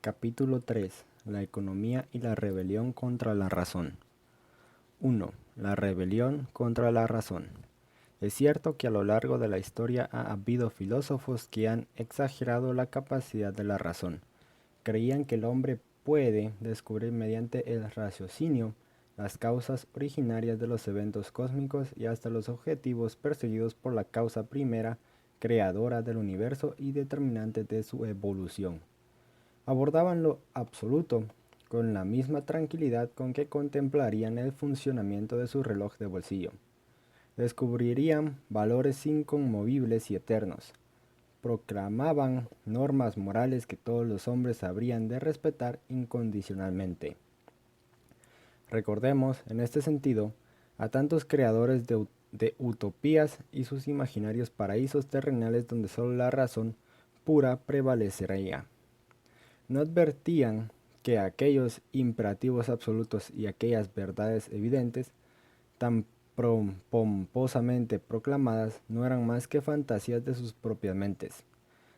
Capítulo 3. La economía y la rebelión contra la razón. 1. La rebelión contra la razón. Es cierto que a lo largo de la historia ha habido filósofos que han exagerado la capacidad de la razón. Creían que el hombre puede descubrir mediante el raciocinio las causas originarias de los eventos cósmicos y hasta los objetivos perseguidos por la causa primera, creadora del universo y determinante de su evolución. Abordaban lo absoluto con la misma tranquilidad con que contemplarían el funcionamiento de su reloj de bolsillo. Descubrirían valores inconmovibles y eternos. Proclamaban normas morales que todos los hombres habrían de respetar incondicionalmente. Recordemos, en este sentido, a tantos creadores de utopías y sus imaginarios paraísos terrenales donde solo la razón pura prevalecerá. No advertían que aquellos imperativos absolutos y aquellas verdades evidentes, tan pomposamente proclamadas, no eran más que fantasías de sus propias mentes.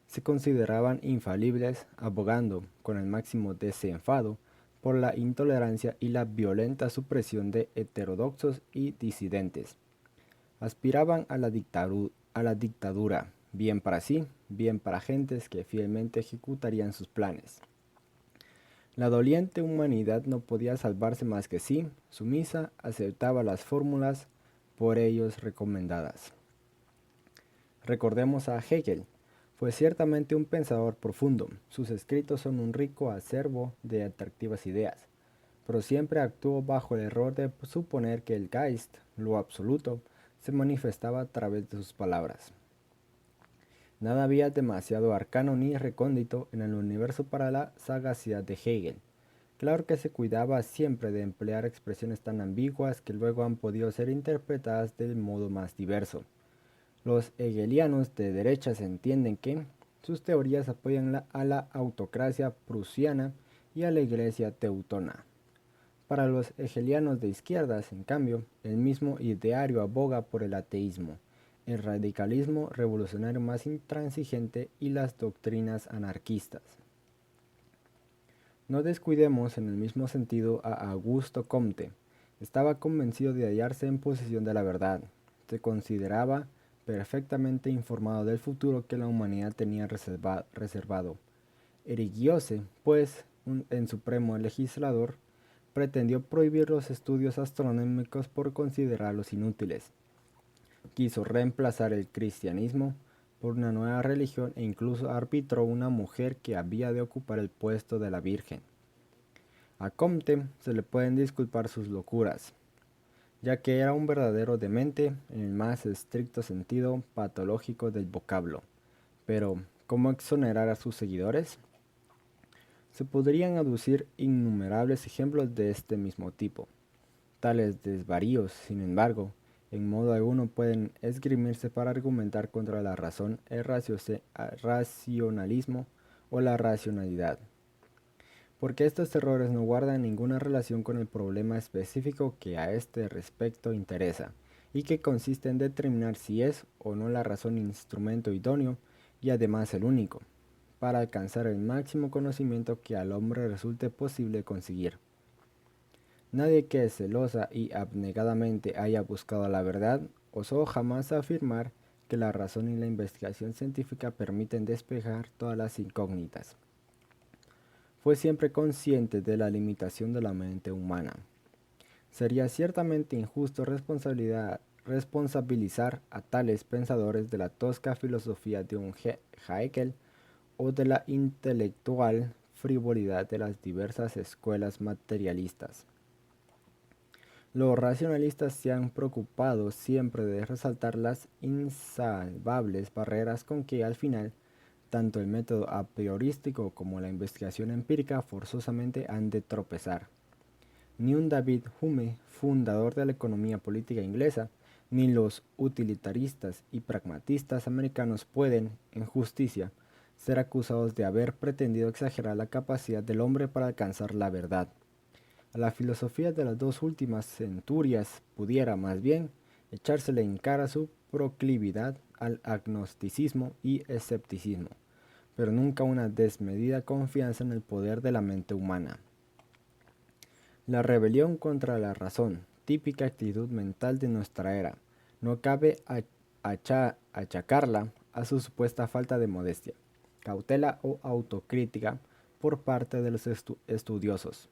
Se consideraban infalibles, abogando, con el máximo desenfado, por la intolerancia y la violenta supresión de heterodoxos y disidentes. Aspiraban a la dictadura, bien para sí, bien para gentes que fielmente ejecutarían sus planes. La doliente humanidad no podía salvarse más que si, sumisa, aceptaba las fórmulas por ellos recomendadas. Recordemos a Hegel. Fue ciertamente un pensador profundo. Sus escritos son un rico acervo de atractivas ideas, pero siempre actuó bajo el error de suponer que el Geist, lo absoluto, se manifestaba a través de sus palabras. Nada había demasiado arcano ni recóndito en el universo para la sagacidad de Hegel. Claro que se cuidaba siempre de emplear expresiones tan ambiguas que luego han podido ser interpretadas del modo más diverso. Los hegelianos de derechas entienden que sus teorías apoyan a la autocracia prusiana y a la iglesia teutona. Para los hegelianos de izquierdas, en cambio, el mismo ideario aboga por el ateísmo, el radicalismo revolucionario más intransigente y las doctrinas anarquistas. No descuidemos en el mismo sentido a Augusto Comte. Estaba convencido de hallarse en posesión de la verdad. Se consideraba perfectamente informado del futuro que la humanidad tenía reservado. Erigióse, pues, en supremo legislador, pretendió prohibir los estudios astronómicos por considerarlos inútiles. Quiso reemplazar el cristianismo por una nueva religión e incluso arbitró una mujer que había de ocupar el puesto de la Virgen. A Comte se le pueden disculpar sus locuras, ya que era un verdadero demente en el más estricto sentido patológico del vocablo. Pero, ¿cómo exonerar a sus seguidores? Se podrían aducir innumerables ejemplos de este mismo tipo. Tales desvaríos, sin embargo, en modo alguno pueden esgrimirse para argumentar contra la razón, el racionalismo o la racionalidad, porque estos errores no guardan ninguna relación con el problema específico que a este respecto interesa, y que consiste en determinar si es o no la razón instrumento idóneo y además el único, para alcanzar el máximo conocimiento que al hombre resulte posible conseguir. Nadie que celosa y abnegadamente haya buscado la verdad osó jamás afirmar que la razón y la investigación científica permiten despejar todas las incógnitas. Fue siempre consciente de la limitación de la mente humana. Sería ciertamente injusto responsabilizar a tales pensadores de la tosca filosofía de un Hegel o de la intelectual frivolidad de las diversas escuelas materialistas. Los racionalistas se han preocupado siempre de resaltar las insalvables barreras con que al final tanto el método a priorístico como la investigación empírica forzosamente han de tropezar. Ni un David Hume, fundador de la economía política inglesa, ni los utilitaristas y pragmatistas americanos pueden, en justicia, ser acusados de haber pretendido exagerar la capacidad del hombre para alcanzar la verdad. A la filosofía de las dos últimas centurias pudiera, más bien, echársele en cara su proclividad al agnosticismo y escepticismo, pero nunca una desmedida confianza en el poder de la mente humana. La rebelión contra la razón, típica actitud mental de nuestra era, no cabe achacarla a su supuesta falta de modestia, cautela o autocrítica por parte de los estudiosos.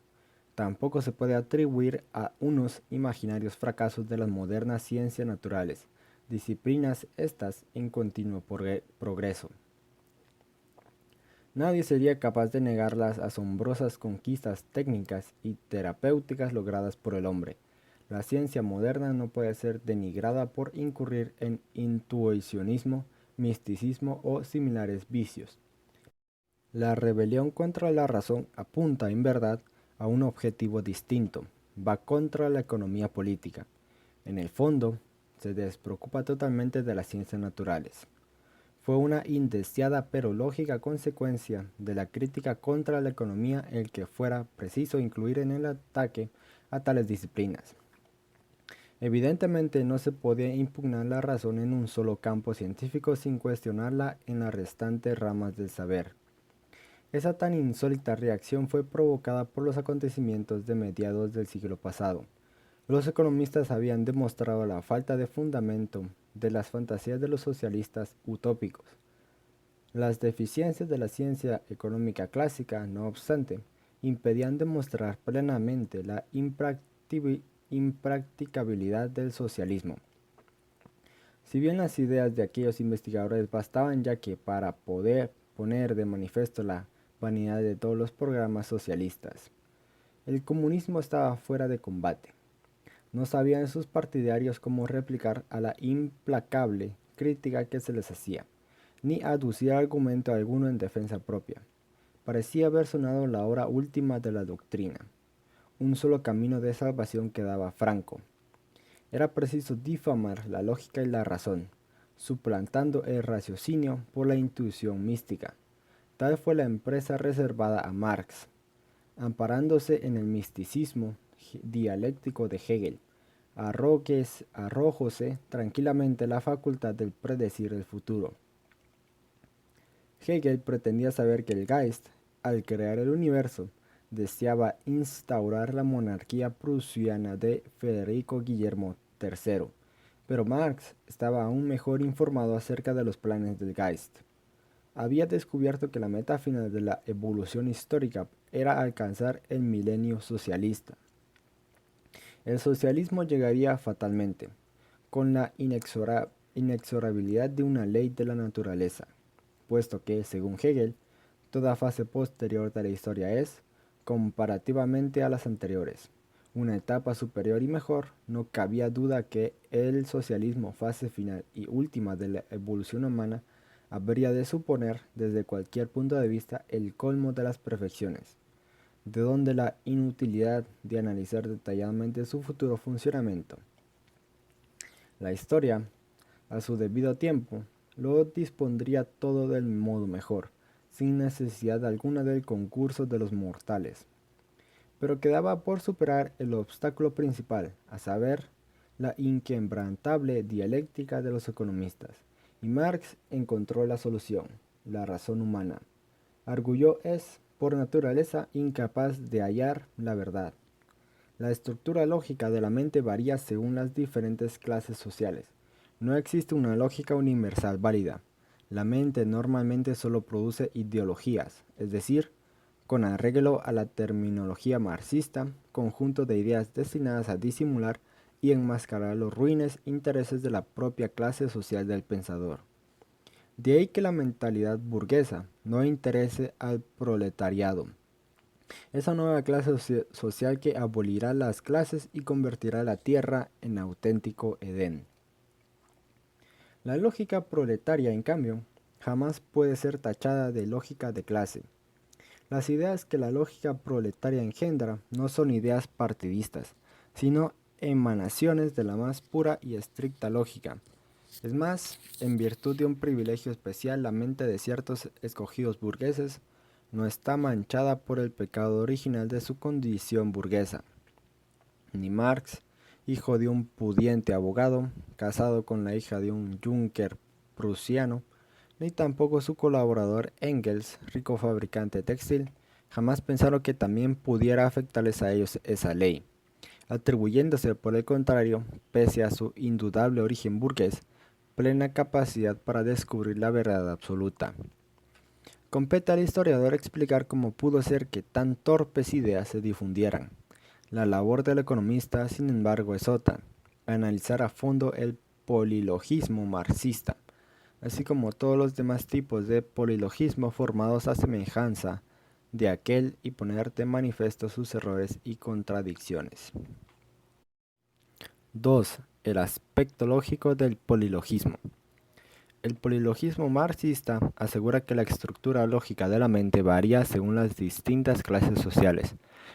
Tampoco se puede atribuir a unos imaginarios fracasos de las modernas ciencias naturales, disciplinas estas en continuo progreso. Nadie sería capaz de negar las asombrosas conquistas técnicas y terapéuticas logradas por el hombre. La ciencia moderna no puede ser denigrada por incurrir en intuicionismo, misticismo o similares vicios. La rebelión contra la razón apunta, en verdad, a un objetivo distinto. Va contra la economía política. En el fondo, se despreocupa totalmente de las ciencias naturales. Fue una indeseada pero lógica consecuencia de la crítica contra la economía el que fuera preciso incluir en el ataque a tales disciplinas. Evidentemente no se podía impugnar la razón en un solo campo científico sin cuestionarla en las restantes ramas del saber. Esa tan insólita reacción fue provocada por los acontecimientos de mediados del siglo pasado. Los economistas habían demostrado la falta de fundamento de las fantasías de los socialistas utópicos. Las deficiencias de la ciencia económica clásica, no obstante, impedían demostrar plenamente la impracticabilidad del socialismo. Si bien las ideas de aquellos investigadores bastaban ya que para poder poner de manifiesto la vanidad de todos los programas socialistas, el comunismo estaba fuera de combate. No sabían sus partidarios cómo replicar a la implacable crítica que se les hacía, ni aducir argumento alguno en defensa propia. Parecía haber sonado la hora última de la doctrina. Un solo camino de salvación quedaba franco. Era preciso difamar la lógica y la razón, suplantando el raciocinio por la intuición mística. Tal fue la empresa reservada a Marx. Amparándose en el misticismo dialéctico de Hegel, arrojóse tranquilamente la facultad de predecir el futuro. Hegel pretendía saber que el Geist, al crear el universo, deseaba instaurar la monarquía prusiana de Federico Guillermo III, pero Marx estaba aún mejor informado acerca de los planes del Geist. Había descubierto que la meta final de la evolución histórica era alcanzar el milenio socialista. El socialismo llegaría fatalmente, con la inexorabilidad de una ley de la naturaleza, puesto que, según Hegel, toda fase posterior de la historia es, comparativamente a las anteriores, una etapa superior y mejor. No cabía duda que el socialismo, fase final y última de la evolución humana, habría de suponer, desde cualquier punto de vista, el colmo de las perfecciones, de donde la inutilidad de analizar detalladamente su futuro funcionamiento. La historia, a su debido tiempo, lo dispondría todo del modo mejor, sin necesidad alguna del concurso de los mortales. Pero quedaba por superar el obstáculo principal, a saber, la inquebrantable dialéctica de los economistas, y Marx encontró la solución: la razón humana. Arguyó es, por naturaleza, incapaz de hallar la verdad. La estructura lógica de la mente varía según las diferentes clases sociales. No existe una lógica universal válida. La mente normalmente solo produce ideologías, es decir, con arreglo a la terminología marxista, conjunto de ideas destinadas a disimular y enmascarar los ruines intereses de la propia clase social del pensador. De ahí que la mentalidad burguesa no interese al proletariado, esa nueva clase social que abolirá las clases y convertirá la tierra en auténtico Edén. La lógica proletaria, en cambio, jamás puede ser tachada de lógica de clase. Las ideas que la lógica proletaria engendra no son ideas partidistas, sino emanaciones de la más pura y estricta lógica. Es más, en virtud de un privilegio especial, la mente de ciertos escogidos burgueses no está manchada por el pecado original de su condición burguesa. Ni Marx, hijo de un pudiente abogado, casado con la hija de un yunker prusiano, ni tampoco su colaborador Engels, rico fabricante textil, jamás pensaron que también pudiera afectarles a ellos esa ley, atribuyéndose por el contrario, pese a su indudable origen burgués, plena capacidad para descubrir la verdad absoluta. Compete al historiador explicar cómo pudo ser que tan torpes ideas se difundieran. La labor del economista, sin embargo, es otra: analizar a fondo el polilogismo marxista, así como todos los demás tipos de polilogismo formados a semejanza de aquel, y poner de manifiesto sus errores y contradicciones. 2. El aspecto lógico del polilogismo. El polilogismo marxista asegura que la estructura lógica de la mente varía según las distintas clases sociales.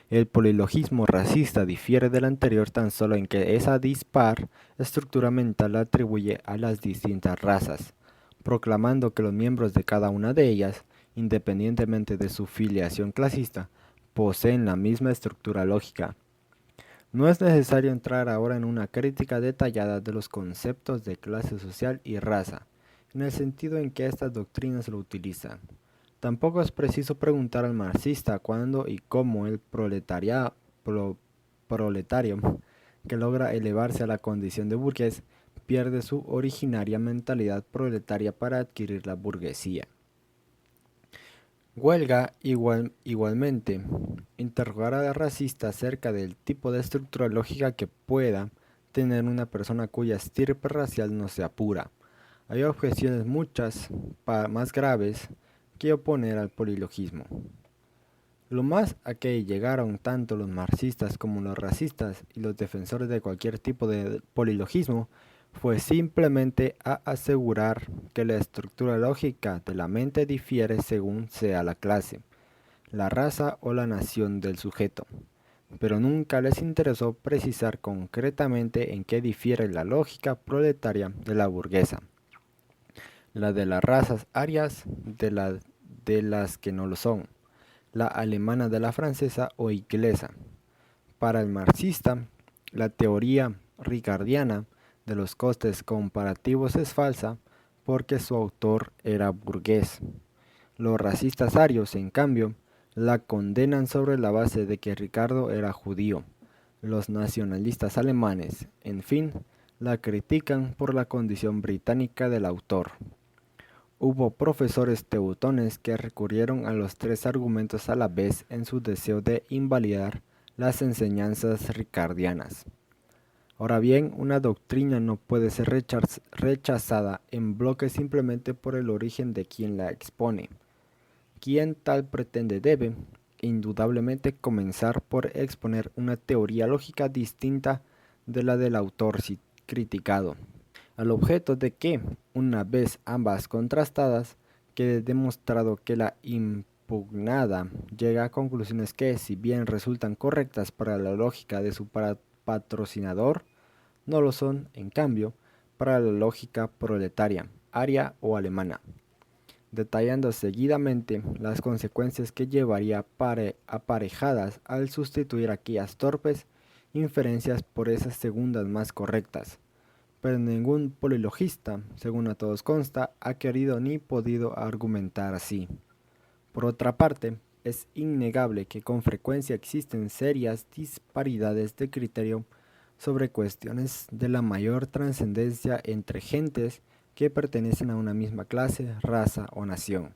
El polilogismo racista difiere del anterior tan solo en que esa dispar estructura mental la atribuye a las distintas razas, proclamando que los miembros de cada una de ellas, independientemente de su filiación clasista, poseen la misma estructura lógica. No es necesario entrar ahora en una crítica detallada de los conceptos de clase social y raza, en el sentido en que estas doctrinas lo utilizan. Tampoco es preciso preguntar al marxista cuándo y cómo el proletario que logra elevarse a la condición de burgués pierde su originaria mentalidad proletaria para adquirir la burguesía. Huelga igualmente interrogar a la racista acerca del tipo de estructura lógica que pueda tener una persona cuya estirpe racial no sea pura. Hay objeciones muchas más graves que oponer al polilogismo. Lo más a que llegaron tanto los marxistas como los racistas y los defensores de cualquier tipo de polilogismo fue simplemente a asegurar que la estructura lógica de la mente difiere según sea la clase, la raza o la nación del sujeto, pero nunca les interesó precisar concretamente en qué difiere la lógica proletaria de la burguesa, la de las razas arias de las que no lo son, la alemana de la francesa o inglesa. Para el marxista, la teoría ricardiana de los costes comparativos es falsa porque su autor era burgués. Los racistas arios, en cambio, la condenan sobre la base de que Ricardo era judío. Los nacionalistas alemanes, en fin, la critican por la condición británica del autor. Hubo profesores teutones que recurrieron a los tres argumentos a la vez en su deseo de invalidar las enseñanzas ricardianas. Ahora bien, una doctrina no puede ser rechazada en bloque simplemente por el origen de quien la expone. Quien tal pretende debe, indudablemente, comenzar por exponer una teoría lógica distinta de la del autor criticado, al objeto de que, una vez ambas contrastadas, quede demostrado que la impugnada llega a conclusiones que, si bien resultan correctas para la lógica de su patrocinador, no lo son, en cambio, para la lógica proletaria, aria o alemana, detallando seguidamente las consecuencias que llevaría aparejadas al sustituir aquellas torpes inferencias por esas segundas más correctas. Pero ningún polilogista, según a todos consta, ha querido ni podido argumentar así. Por otra parte, es innegable que con frecuencia existen serias disparidades de criterio sobre cuestiones de la mayor trascendencia entre gentes que pertenecen a una misma clase, raza o nación.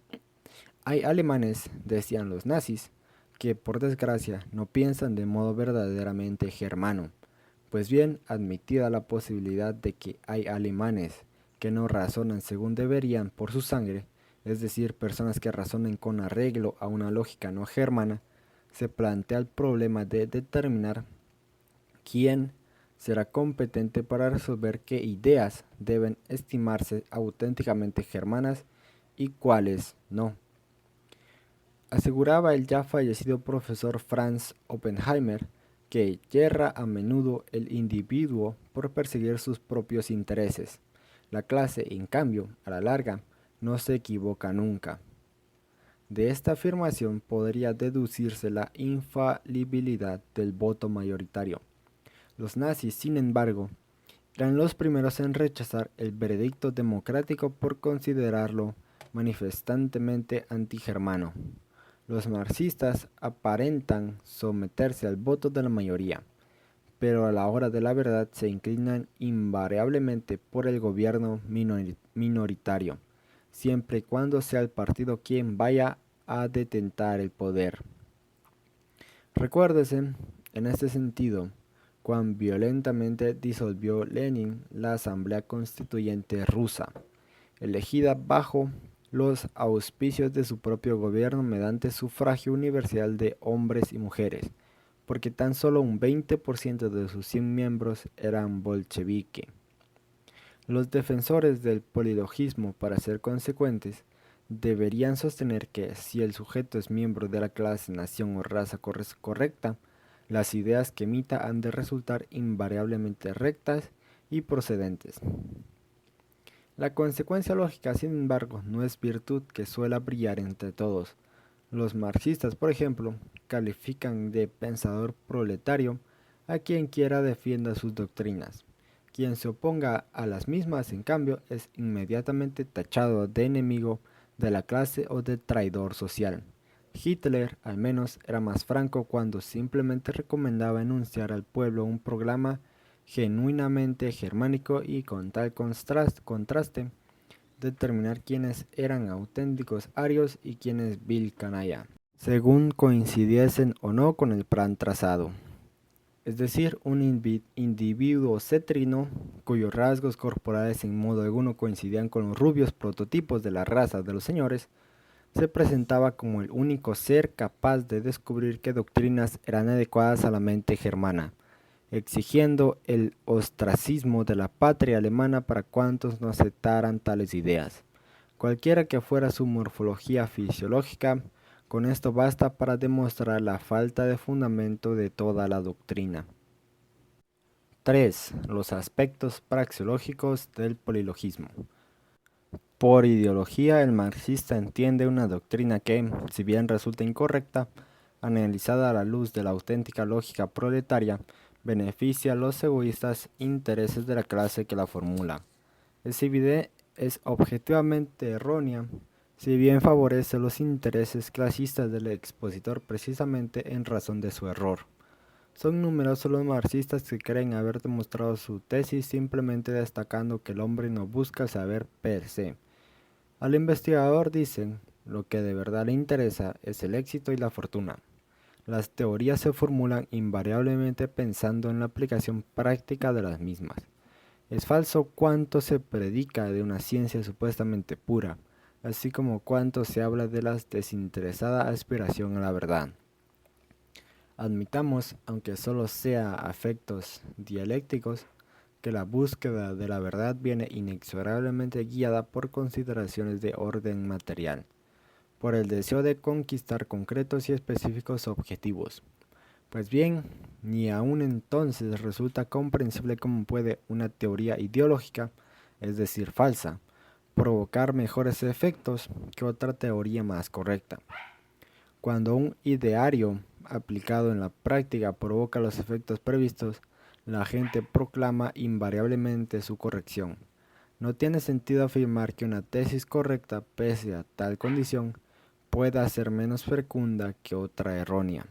Hay alemanes, decían los nazis, que por desgracia no piensan de modo verdaderamente germano. Pues bien, admitida la posibilidad de que hay alemanes que no razonan según deberían por su sangre, es decir, personas que razonen con arreglo a una lógica no germana, se plantea el problema de determinar quién será competente para resolver qué ideas deben estimarse auténticamente germanas y cuáles no. Aseguraba el ya fallecido profesor Franz Oppenheimer que yerra a menudo el individuo por perseguir sus propios intereses. La clase, en cambio, a la larga, no se equivoca nunca. De esta afirmación podría deducirse la infalibilidad del voto mayoritario. Los nazis, sin embargo, eran los primeros en rechazar el veredicto democrático por considerarlo manifestantemente antigermano. Los marxistas aparentan someterse al voto de la mayoría, pero a la hora de la verdad se inclinan invariablemente por el gobierno minoritario, siempre y cuando sea el partido quien vaya a detentar el poder. Recuérdese, en este sentido, cuán violentamente disolvió Lenin la Asamblea Constituyente rusa, elegida bajo los auspicios de su propio gobierno mediante sufragio universal de hombres y mujeres, porque tan solo un 20% de sus 100 miembros eran bolchevique. Los defensores del polilogismo, para ser consecuentes, deberían sostener que si el sujeto es miembro de la clase, nación o raza correcta, las ideas que emita han de resultar invariablemente rectas y procedentes. La consecuencia lógica, sin embargo, no es virtud que suela brillar entre todos. Los marxistas, por ejemplo, califican de pensador proletario a quien quiera defienda sus doctrinas. Quien se oponga a las mismas, en cambio, es inmediatamente tachado de enemigo de la clase o de traidor social. Hitler, al menos, era más franco cuando simplemente recomendaba enunciar al pueblo un programa genuinamente germánico y con tal contraste determinar quiénes eran auténticos arios y quiénes vil canalla, según coincidiesen o no con el plan trazado. Es decir, un individuo cetrino, cuyos rasgos corporales en modo alguno coincidían con los rubios prototipos de la raza de los señores, se presentaba como el único ser capaz de descubrir qué doctrinas eran adecuadas a la mente germana, exigiendo el ostracismo de la patria alemana para cuantos no aceptaran tales ideas. Cualquiera que fuera su morfología fisiológica, con esto basta para demostrar la falta de fundamento de toda la doctrina. 3. Los aspectos praxeológicos del polilogismo. Por ideología, el marxista entiende una doctrina que, si bien resulta incorrecta, analizada a la luz de la auténtica lógica proletaria, beneficia a los egoístas intereses de la clase que la formula. Es objetivamente errónea, si bien favorece los intereses clasistas del expositor precisamente en razón de su error. Son numerosos los marxistas que creen haber demostrado su tesis simplemente destacando que el hombre no busca el saber per se. Al investigador dicen, lo que de verdad le interesa es el éxito y la fortuna. Las teorías se formulan invariablemente pensando en la aplicación práctica de las mismas. Es falso cuanto se predica de una ciencia supuestamente pura, así como cuanto se habla de la desinteresada aspiración a la verdad. Admitamos, aunque solo sea a efectos dialécticos, que la búsqueda de la verdad viene inexorablemente guiada por consideraciones de orden material, por el deseo de conquistar concretos y específicos objetivos. Pues bien, ni aun entonces resulta comprensible cómo puede una teoría ideológica, es decir, falsa, provocar mejores efectos que otra teoría más correcta. Cuando un ideario aplicado en la práctica provoca los efectos previstos, la gente proclama invariablemente su corrección. No tiene sentido afirmar que una tesis correcta, pese a tal condición, pueda ser menos fecunda que otra errónea.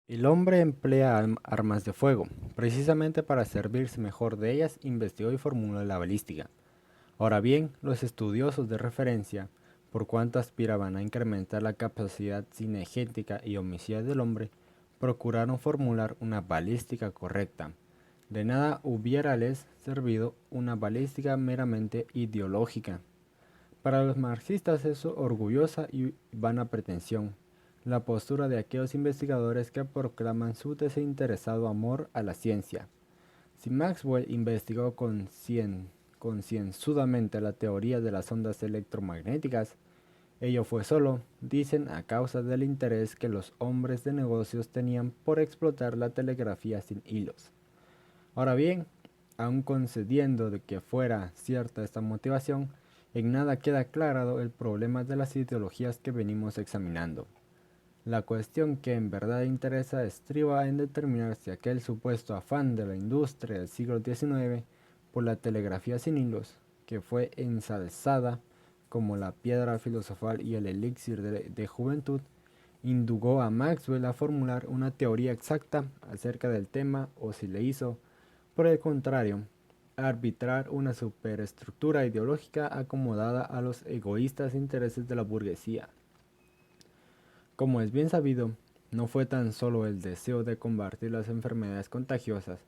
El hombre emplea armas de fuego. Precisamente para servirse mejor de ellas, investigó y formuló la balística. Ahora bien, los estudiosos de referencia, por cuanto aspiraban a incrementar la capacidad cinegética y homicida del hombre, procuraron formular una balística correcta. De nada hubiérales servido una balística meramente ideológica. Para los marxistas es orgullosa y vana pretensión la postura de aquellos investigadores que proclaman su desinteresado amor a la ciencia. Si Maxwell investigó concienzudamente la teoría de las ondas electromagnéticas, ello fue solo, dicen, a causa del interés que los hombres de negocios tenían por explotar la telegrafía sin hilos. Ahora bien, aun concediendo de que fuera cierta esta motivación, en nada queda aclarado el problema de las ideologías que venimos examinando. La cuestión que en verdad interesa estriba en determinar si aquel supuesto afán de la industria del siglo XIX por la telegrafía sin hilos, que fue ensalzada, como la piedra filosofal y el elixir de juventud, indugó a Maxwell a formular una teoría exacta acerca del tema, o si le hizo, por el contrario, arbitrar una superestructura ideológica acomodada a los egoístas intereses de la burguesía. Como es bien sabido, no fue tan solo el deseo de combatir las enfermedades contagiosas,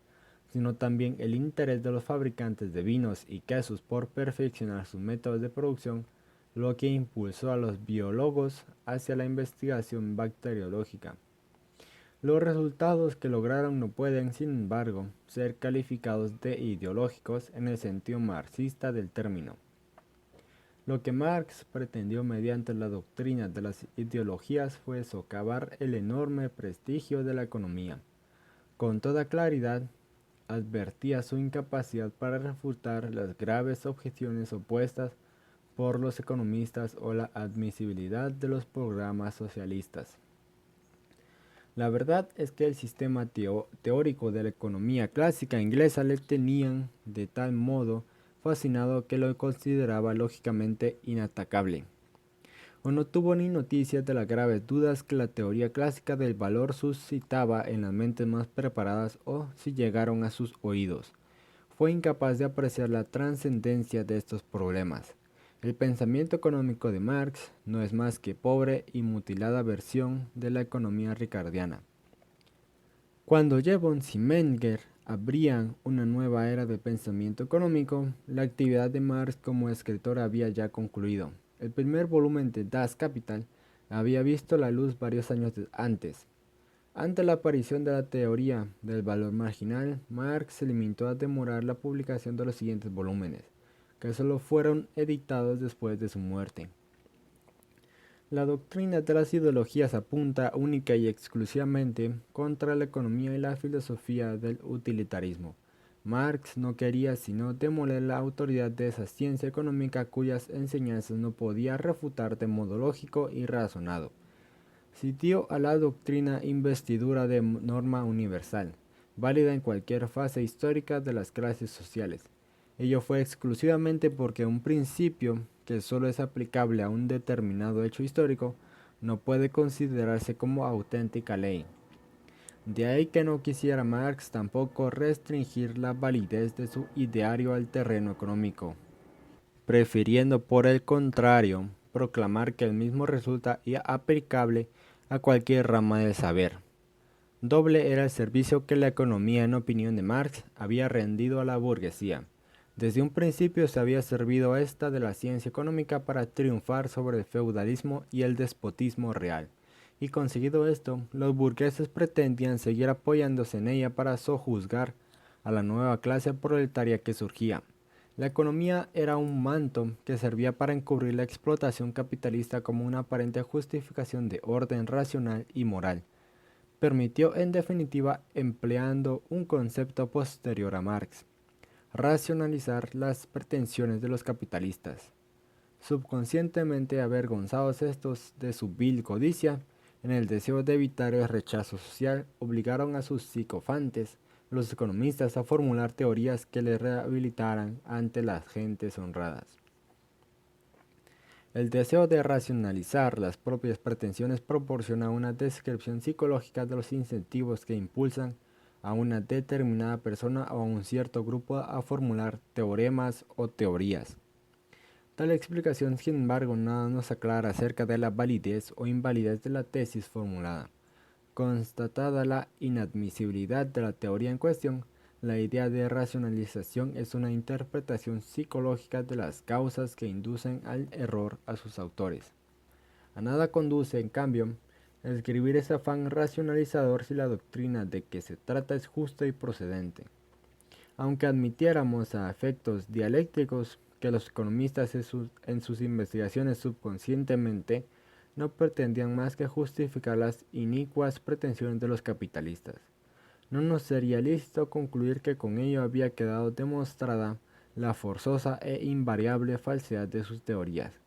sino también el interés de los fabricantes de vinos y quesos por perfeccionar sus métodos de producción, lo que impulsó a los biólogos hacia la investigación bacteriológica. Los resultados que lograron no pueden, sin embargo, ser calificados de ideológicos en el sentido marxista del término. Lo que Marx pretendió mediante la doctrina de las ideologías fue socavar el enorme prestigio de la economía. Con toda claridad, advertía su incapacidad para refutar las graves objeciones opuestas por los economistas o la admisibilidad de los programas socialistas. La verdad es que el sistema teórico de la economía clásica inglesa le tenían de tal modo fascinado que lo consideraba lógicamente inatacable. O no tuvo ni noticias de las graves dudas que la teoría clásica del valor suscitaba en las mentes más preparadas, o si llegaron a sus oídos. Fue incapaz de apreciar la trascendencia de estos problemas. El pensamiento económico de Marx no es más que pobre y mutilada versión de la economía ricardiana. Cuando Jevons y Menger abrían una nueva era de pensamiento económico, la actividad de Marx como escritor había ya concluido. El primer volumen de Das Kapital había visto la luz varios años antes. Ante la aparición de la teoría del valor marginal, Marx se limitó a demorar la publicación de los siguientes volúmenes, que solo fueron editados después de su muerte. La doctrina de las ideologías apunta única y exclusivamente contra la economía y la filosofía del utilitarismo. Marx no quería sino demoler la autoridad de esa ciencia económica cuyas enseñanzas no podía refutar de modo lógico y razonado. Sitió a la doctrina investidura de norma universal, válida en cualquier fase histórica de las clases sociales. Ello fue exclusivamente porque un principio que solo es aplicable a un determinado hecho histórico no puede considerarse como auténtica ley. De ahí que no quisiera Marx tampoco restringir la validez de su ideario al terreno económico, prefiriendo por el contrario proclamar que el mismo resulta aplicable a cualquier rama del saber. Doble era el servicio que la economía, en opinión de Marx, había rendido a la burguesía. Desde un principio se había servido esta de la ciencia económica para triunfar sobre el feudalismo y el despotismo real, y conseguido esto, los burgueses pretendían seguir apoyándose en ella para sojuzgar a la nueva clase proletaria que surgía. La economía era un manto que servía para encubrir la explotación capitalista como una aparente justificación de orden racional y moral. Permitió, en definitiva, empleando un concepto posterior a Marx, racionalizar las pretensiones de los capitalistas. Subconscientemente avergonzados estos de su vil codicia, en el deseo de evitar el rechazo social, obligaron a sus psicofantes, los economistas, a formular teorías que les rehabilitaran ante las gentes honradas. El deseo de racionalizar las propias pretensiones proporciona una descripción psicológica de los incentivos que impulsan a una determinada persona o a un cierto grupo a formular teoremas o teorías. Tal explicación, sin embargo, nada nos aclara acerca de la validez o invalidez de la tesis formulada. Constatada la inadmisibilidad de la teoría en cuestión, la idea de racionalización es una interpretación psicológica de las causas que inducen al error a sus autores. A nada conduce, en cambio, escribir ese afán racionalizador si la doctrina de que se trata es justa y procedente. Aunque admitiéramos a efectos dialécticos que los economistas en sus investigaciones subconscientemente no pretendían más que justificar las inicuas pretensiones de los capitalistas, no nos sería lícito concluir que con ello había quedado demostrada la forzosa e invariable falsedad de sus teorías.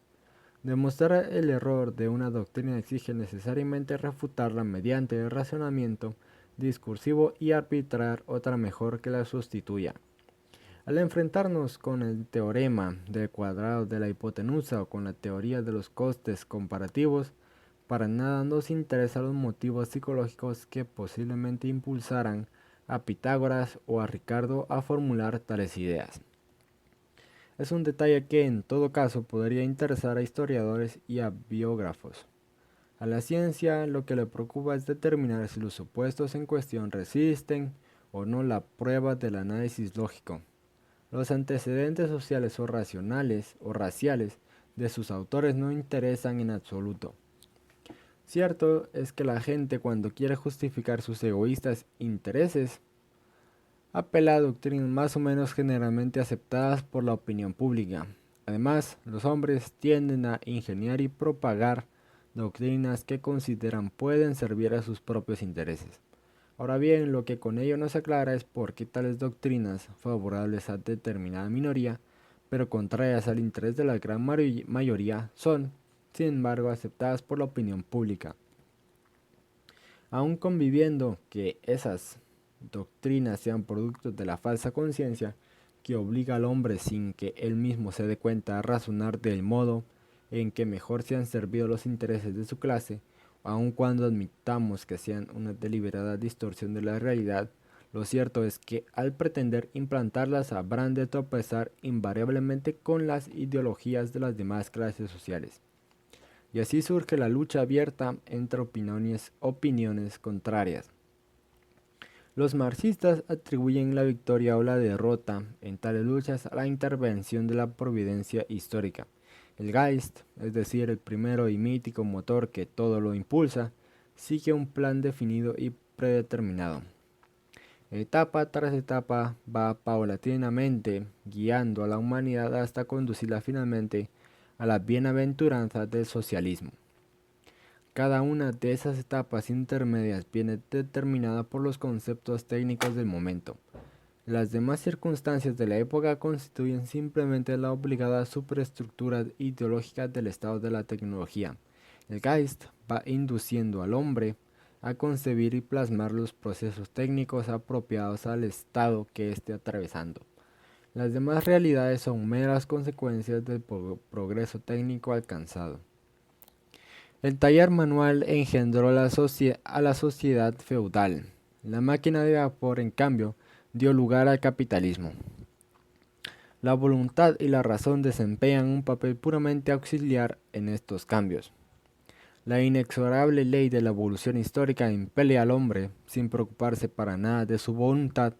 Demostrar el error de una doctrina exige necesariamente refutarla mediante el razonamiento discursivo y arbitrar otra mejor que la sustituya. Al enfrentarnos con el teorema del cuadrado de la hipotenusa o con la teoría de los costes comparativos, para nada nos interesan los motivos psicológicos que posiblemente impulsaran a Pitágoras o a Ricardo a formular tales ideas. Es un detalle que en todo caso podría interesar a historiadores y a biógrafos. A la ciencia lo que le preocupa es determinar si los supuestos en cuestión resisten o no la prueba del análisis lógico. Los antecedentes sociales o racionales o raciales de sus autores no interesan en absoluto. Cierto es que la gente cuando quiere justificar sus egoístas intereses apela a doctrinas más o menos generalmente aceptadas por la opinión pública. Además, los hombres tienden a ingeniar y propagar doctrinas que consideran pueden servir a sus propios intereses. Ahora bien, lo que con ello no se aclara es por qué tales doctrinas, favorables a determinada minoría, pero contrarias al interés de la gran mayoría, son, sin embargo, aceptadas por la opinión pública. Aun conviviendo que esas doctrinas sean productos de la falsa conciencia que obliga al hombre sin que él mismo se dé cuenta a razonar del modo en que mejor sean servidos los intereses de su clase, aun cuando admitamos que sean una deliberada distorsión de la realidad, lo cierto es que al pretender implantarlas habrán de tropezar invariablemente con las ideologías de las demás clases sociales. Y así surge la lucha abierta entre opiniones contrarias. Los marxistas atribuyen la victoria o la derrota en tales luchas a la intervención de la providencia histórica. El Geist, es decir, el primero y mítico motor que todo lo impulsa, sigue un plan definido y predeterminado. Etapa tras etapa va paulatinamente guiando a la humanidad hasta conducirla finalmente a la bienaventuranza del socialismo. Cada una de esas etapas intermedias viene determinada por los conceptos técnicos del momento. Las demás circunstancias de la época constituyen simplemente la obligada superestructura ideológica del estado de la tecnología. El Geist va induciendo al hombre a concebir y plasmar los procesos técnicos apropiados al estado que esté atravesando. Las demás realidades son meras consecuencias del progreso técnico alcanzado. El taller manual engendró a la sociedad feudal. La máquina de vapor, en cambio, dio lugar al capitalismo. La voluntad y la razón desempeñan un papel puramente auxiliar en estos cambios. La inexorable ley de la evolución histórica impele al hombre, sin preocuparse para nada de su voluntad,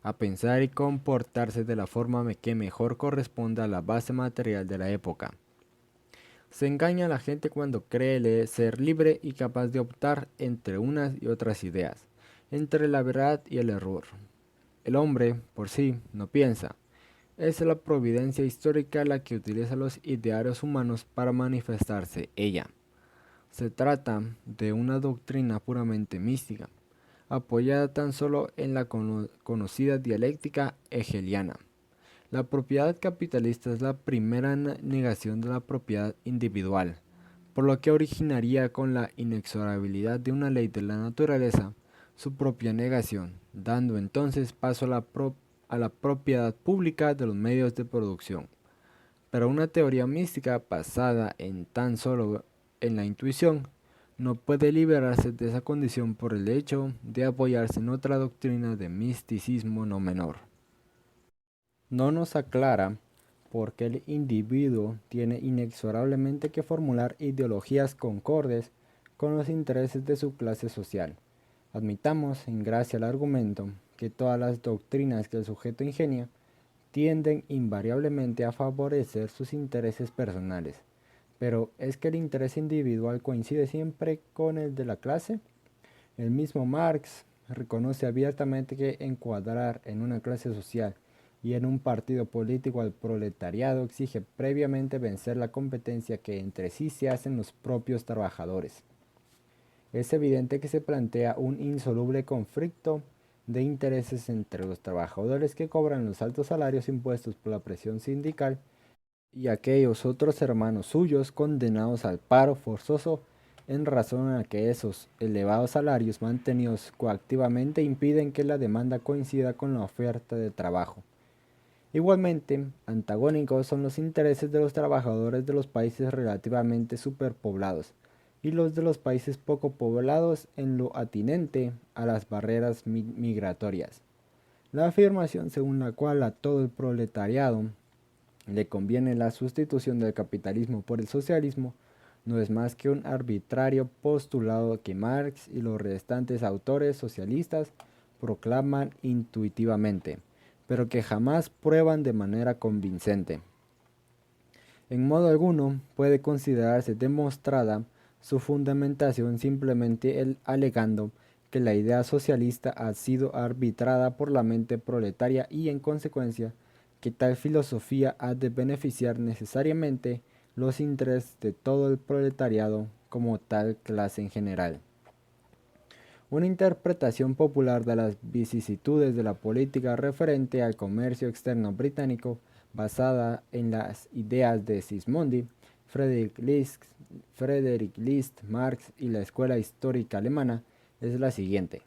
a pensar y comportarse de la forma que mejor corresponde a la base material de la época. Se engaña a la gente cuando cree ser libre y capaz de optar entre unas y otras ideas, entre la verdad y el error. El hombre, por sí, no piensa. Es la providencia histórica la que utiliza los idearios humanos para manifestarse ella. Se trata de una doctrina puramente mística, apoyada tan solo en la conocida dialéctica hegeliana. La propiedad capitalista es la primera negación de la propiedad individual, por lo que originaría con la inexorabilidad de una ley de la naturaleza su propia negación, dando entonces paso a la propiedad pública de los medios de producción. Pero una teoría mística basada en tan solo en la intuición no puede liberarse de esa condición por el hecho de apoyarse en otra doctrina de misticismo no menor. No nos aclara por qué el individuo tiene inexorablemente que formular ideologías concordes con los intereses de su clase social. Admitamos, en gracia al argumento, que todas las doctrinas que el sujeto ingenia tienden invariablemente a favorecer sus intereses personales. Pero ¿es que el interés individual coincide siempre con el de la clase? El mismo Marx reconoce abiertamente que encuadrar en una clase social y en un partido político al proletariado exige previamente vencer la competencia que entre sí se hacen los propios trabajadores. Es evidente que se plantea un insoluble conflicto de intereses entre los trabajadores que cobran los altos salarios impuestos por la presión sindical y aquellos otros hermanos suyos condenados al paro forzoso en razón a que esos elevados salarios mantenidos coactivamente impiden que la demanda coincida con la oferta de trabajo. Igualmente, antagónicos son los intereses de los trabajadores de los países relativamente superpoblados y los de los países poco poblados en lo atinente a las barreras migratorias. La afirmación según la cual a todo el proletariado le conviene la sustitución del capitalismo por el socialismo no es más que un arbitrario postulado que Marx y los restantes autores socialistas proclaman intuitivamente, pero que jamás prueban de manera convincente. En modo alguno puede considerarse demostrada su fundamentación simplemente alegando que la idea socialista ha sido arbitrada por la mente proletaria y en consecuencia que tal filosofía ha de beneficiar necesariamente los intereses de todo el proletariado como tal clase en general. Una interpretación popular de las vicisitudes de la política referente al comercio externo británico, basada en las ideas de Sismondi, Friedrich List, Marx y la escuela histórica alemana, es la siguiente.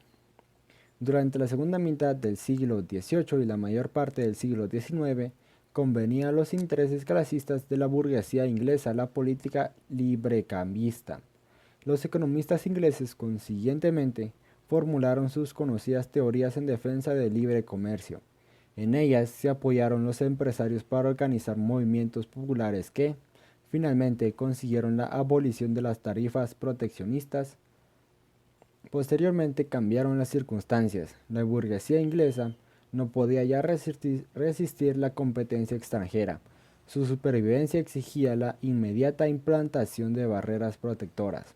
Durante la segunda mitad del siglo XVIII y la mayor parte del siglo XIX, convenía a los intereses clasistas de la burguesía inglesa la política librecambista. Los economistas ingleses, consiguientemente, formularon sus conocidas teorías en defensa del libre comercio. En ellas se apoyaron los empresarios para organizar movimientos populares que, finalmente, consiguieron la abolición de las tarifas proteccionistas. Posteriormente cambiaron las circunstancias. La burguesía inglesa no podía ya resistir la competencia extranjera. Su supervivencia exigía la inmediata implantación de barreras protectoras.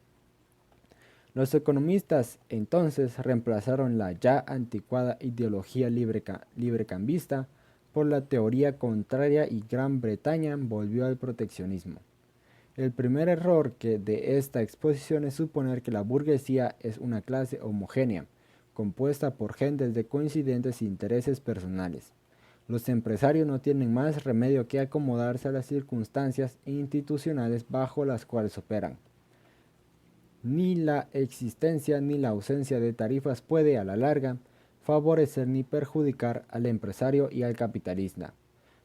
Los economistas entonces reemplazaron la ya anticuada ideología librecambista por la teoría contraria y Gran Bretaña volvió al proteccionismo. El primer error de esta exposición es suponer que la burguesía es una clase homogénea, compuesta por gentes de coincidentes intereses personales. Los empresarios no tienen más remedio que acomodarse a las circunstancias institucionales bajo las cuales operan. Ni la existencia ni la ausencia de tarifas puede, a la larga, favorecer ni perjudicar al empresario y al capitalista.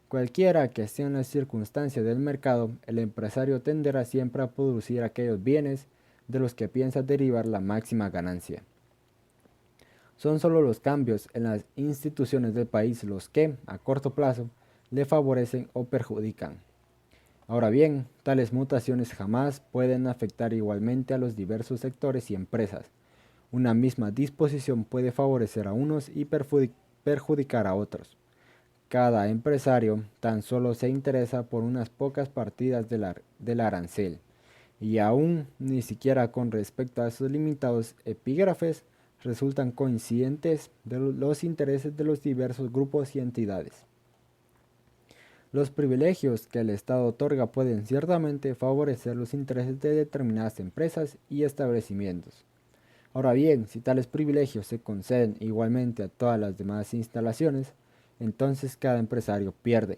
Cualquiera que sean las circunstancias del mercado, el empresario tenderá siempre a producir aquellos bienes de los que piensa derivar la máxima ganancia. Son solo los cambios en las instituciones del país los que, a corto plazo, le favorecen o perjudican. Ahora bien, tales mutaciones jamás pueden afectar igualmente a los diversos sectores y empresas. Una misma disposición puede favorecer a unos y perjudicar a otros. Cada empresario tan solo se interesa por unas pocas partidas del arancel, y aún ni siquiera con respecto a sus limitados epígrafes resultan coincidentes de los intereses de los diversos grupos y entidades. Los privilegios que el Estado otorga pueden ciertamente favorecer los intereses de determinadas empresas y establecimientos. Ahora bien, si tales privilegios se conceden igualmente a todas las demás instalaciones, entonces cada empresario pierde.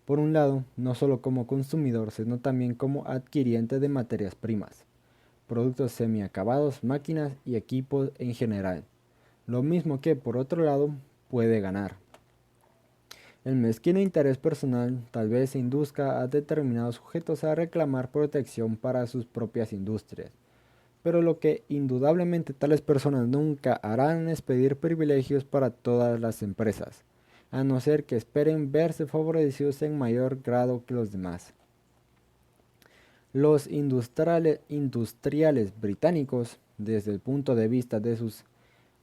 Por un lado, no solo como consumidor, sino también como adquiriente de materias primas, productos semiacabados, máquinas y equipos en general. Lo mismo que, por otro lado, puede ganar. El mezquino interés personal tal vez induzca a determinados sujetos a reclamar protección para sus propias industrias, pero lo que indudablemente tales personas nunca harán es pedir privilegios para todas las empresas, a no ser que esperen verse favorecidos en mayor grado que los demás. Los industriales británicos, desde el punto de vista de sus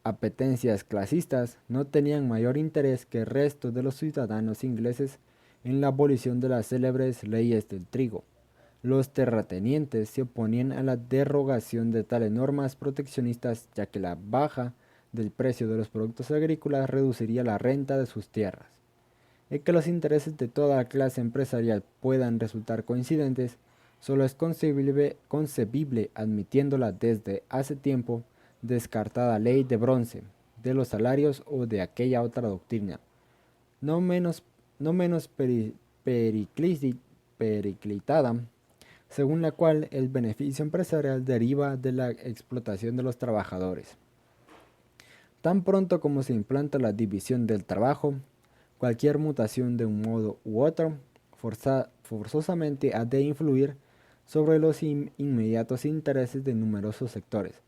apetencias clasistas, no tenían mayor interés que el resto de los ciudadanos ingleses en la abolición de las célebres leyes del trigo. Los terratenientes se oponían a la derogación de tales normas proteccionistas, ya que la baja del precio de los productos agrícolas reduciría la renta de sus tierras. El que los intereses de toda la clase empresarial puedan resultar coincidentes solo es concebible admitiendo la desde hace tiempo descartada ley de bronce, de los salarios o de aquella otra doctrina, no menos periclitada, según la cual el beneficio empresarial deriva de la explotación de los trabajadores. Tan pronto como se implanta la división del trabajo, Cualquier mutación de un modo u otro forzosamente ha de influir sobre los inmediatos intereses de numerosos sectores.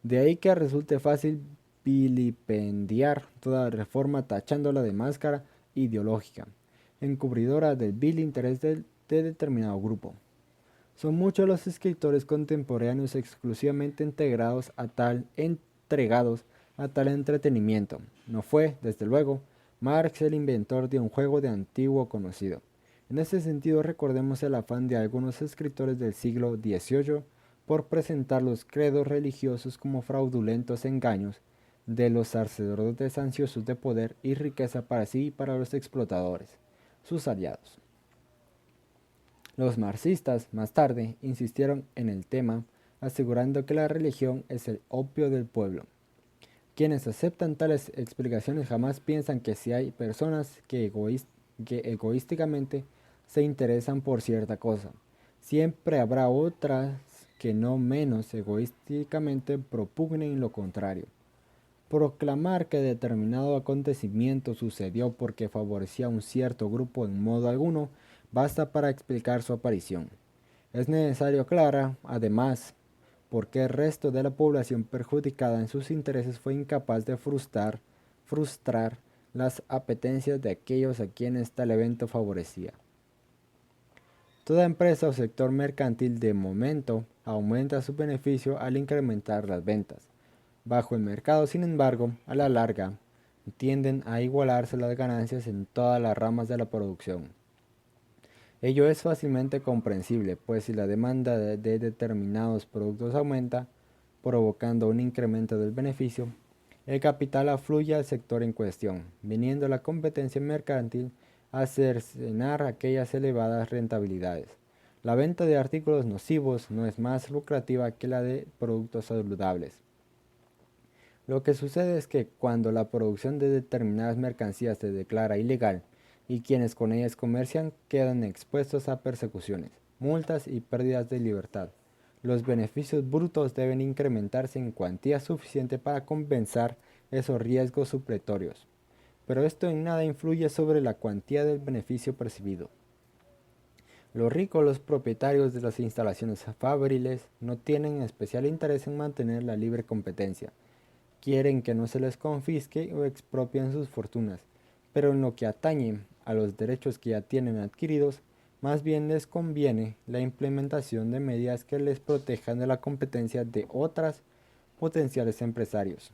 De ahí que resulte fácil vilipendiar toda reforma tachándola de máscara ideológica, encubridora del vil interés de determinado grupo. Son muchos los escritores contemporáneos exclusivamente entregados a tal entretenimiento. No fue, desde luego, Marx el inventor de un juego de antiguo conocido. En ese sentido, recordemos el afán de algunos escritores del siglo XVIII por presentar los credos religiosos como fraudulentos engaños de los sacerdotes ansiosos de poder y riqueza para sí y para los explotadores, sus aliados. Los marxistas, más tarde, insistieron en el tema, asegurando que la religión es el opio del pueblo. Quienes aceptan tales explicaciones jamás piensan que si hay personas que egoísticamente se interesan por cierta cosa, siempre habrá otras que no menos egoísticamente propugnen lo contrario. Proclamar que determinado acontecimiento sucedió porque favorecía a un cierto grupo en modo alguno basta para explicar su aparición. Es necesario aclarar, además, por qué el resto de la población perjudicada en sus intereses fue incapaz de frustrar las apetencias de aquellos a quienes tal evento favorecía. Toda empresa o sector mercantil de momento aumenta su beneficio al incrementar las ventas. Bajo el mercado, sin embargo, a la larga, tienden a igualarse las ganancias en todas las ramas de la producción. Ello es fácilmente comprensible, pues si la demanda de determinados productos aumenta, provocando un incremento del beneficio, el capital afluye al sector en cuestión, viniendo la competencia mercantil a cercenar aquellas elevadas rentabilidades. La venta de artículos nocivos no es más lucrativa que la de productos saludables. Lo que sucede es que cuando la producción de determinadas mercancías se declara ilegal, y quienes con ellas comercian quedan expuestos a persecuciones, multas y pérdidas de libertad. Los beneficios brutos deben incrementarse en cuantía suficiente para compensar esos riesgos supletorios, pero esto en nada influye sobre la cuantía del beneficio percibido. Los ricos, los propietarios de las instalaciones fabriles, no tienen especial interés en mantener la libre competencia. Quieren que no se les confisque o expropien sus fortunas, pero en lo que atañe a los derechos que ya tienen adquiridos, más bien les conviene la implementación de medidas que les protejan de la competencia de otros potenciales empresarios.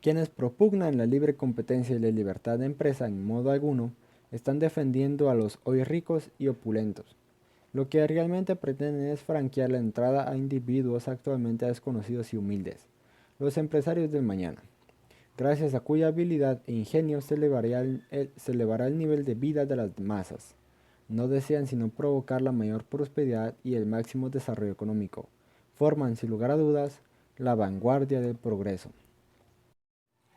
Quienes propugnan la libre competencia y la libertad de empresa en modo alguno, están defendiendo a los hoy ricos y opulentos. Lo que realmente pretenden es franquear la entrada a individuos actualmente desconocidos y humildes, los empresarios del mañana, gracias a cuya habilidad e ingenio se elevará el nivel de vida de las masas. No desean sino provocar la mayor prosperidad y el máximo desarrollo económico. Forman, sin lugar a dudas, la vanguardia del progreso.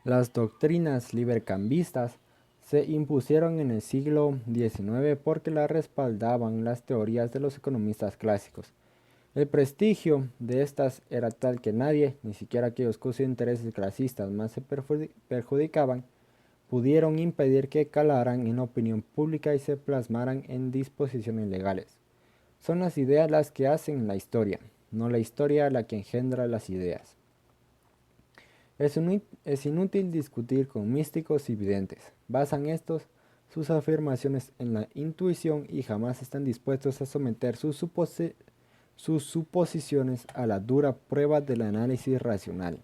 Las doctrinas libercambistas se impusieron en el siglo XIX porque las respaldaban las teorías de los economistas clásicos. El prestigio de estas era tal que nadie, ni siquiera aquellos cuyos intereses clasistas más se perjudicaban, pudieron impedir que calaran en la opinión pública y se plasmaran en disposiciones legales. Son las ideas las que hacen la historia, no la historia la que engendra las ideas. Es inútil discutir con místicos y videntes. Basan estos sus afirmaciones en la intuición y jamás están dispuestos a someter sus suposiciones a la dura prueba del análisis racional.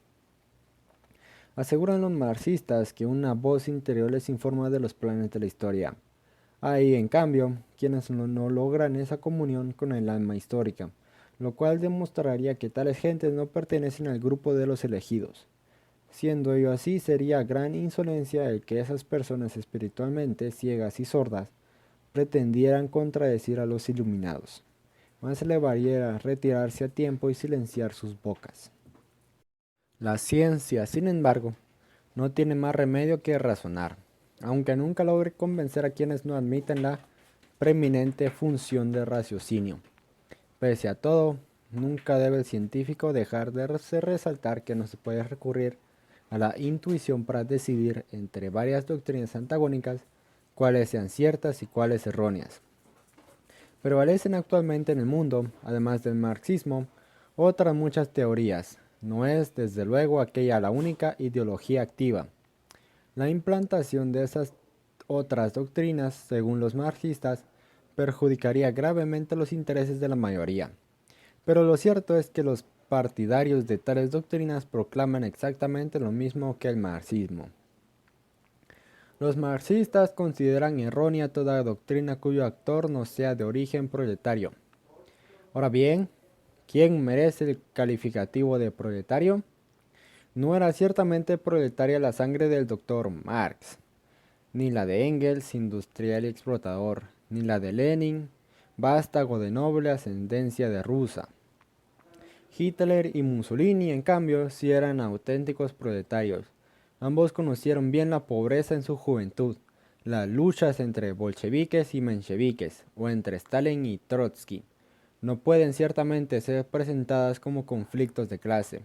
Aseguran los marxistas que una voz interior les informa de los planes de la historia. Hay, en cambio, quienes no logran esa comunión con el alma histórica, lo cual demostraría que tales gentes no pertenecen al grupo de los elegidos. Siendo ello así, sería gran insolencia el que esas personas espiritualmente ciegas y sordas pretendieran contradecir a los iluminados. Más le valiera retirarse a tiempo y silenciar sus bocas. La ciencia, sin embargo, no tiene más remedio que razonar, aunque nunca logre convencer a quienes no admiten la preeminente función de raciocinio. Pese a todo, nunca debe el científico dejar de resaltar que no se puede recurrir a la intuición para decidir entre varias doctrinas antagónicas cuáles sean ciertas y cuáles erróneas. Prevalecen actualmente en el mundo, además del marxismo, otras muchas teorías. No es, desde luego, aquella la única ideología activa. La implantación de esas otras doctrinas, según los marxistas, perjudicaría gravemente los intereses de la mayoría. Pero lo cierto es que los partidarios de tales doctrinas proclaman exactamente lo mismo que el marxismo. Los marxistas consideran errónea toda doctrina cuyo actor no sea de origen proletario. Ahora bien, ¿quién merece el calificativo de proletario? No era ciertamente proletaria la sangre del doctor Marx, ni la de Engels, industrial y explotador, ni la de Lenin, vástago de noble ascendencia de rusa. Hitler y Mussolini, en cambio, sí eran auténticos proletarios. Ambos conocieron bien la pobreza en su juventud, las luchas entre bolcheviques y mencheviques, o entre Stalin y Trotsky. No pueden ciertamente ser presentadas como conflictos de clase.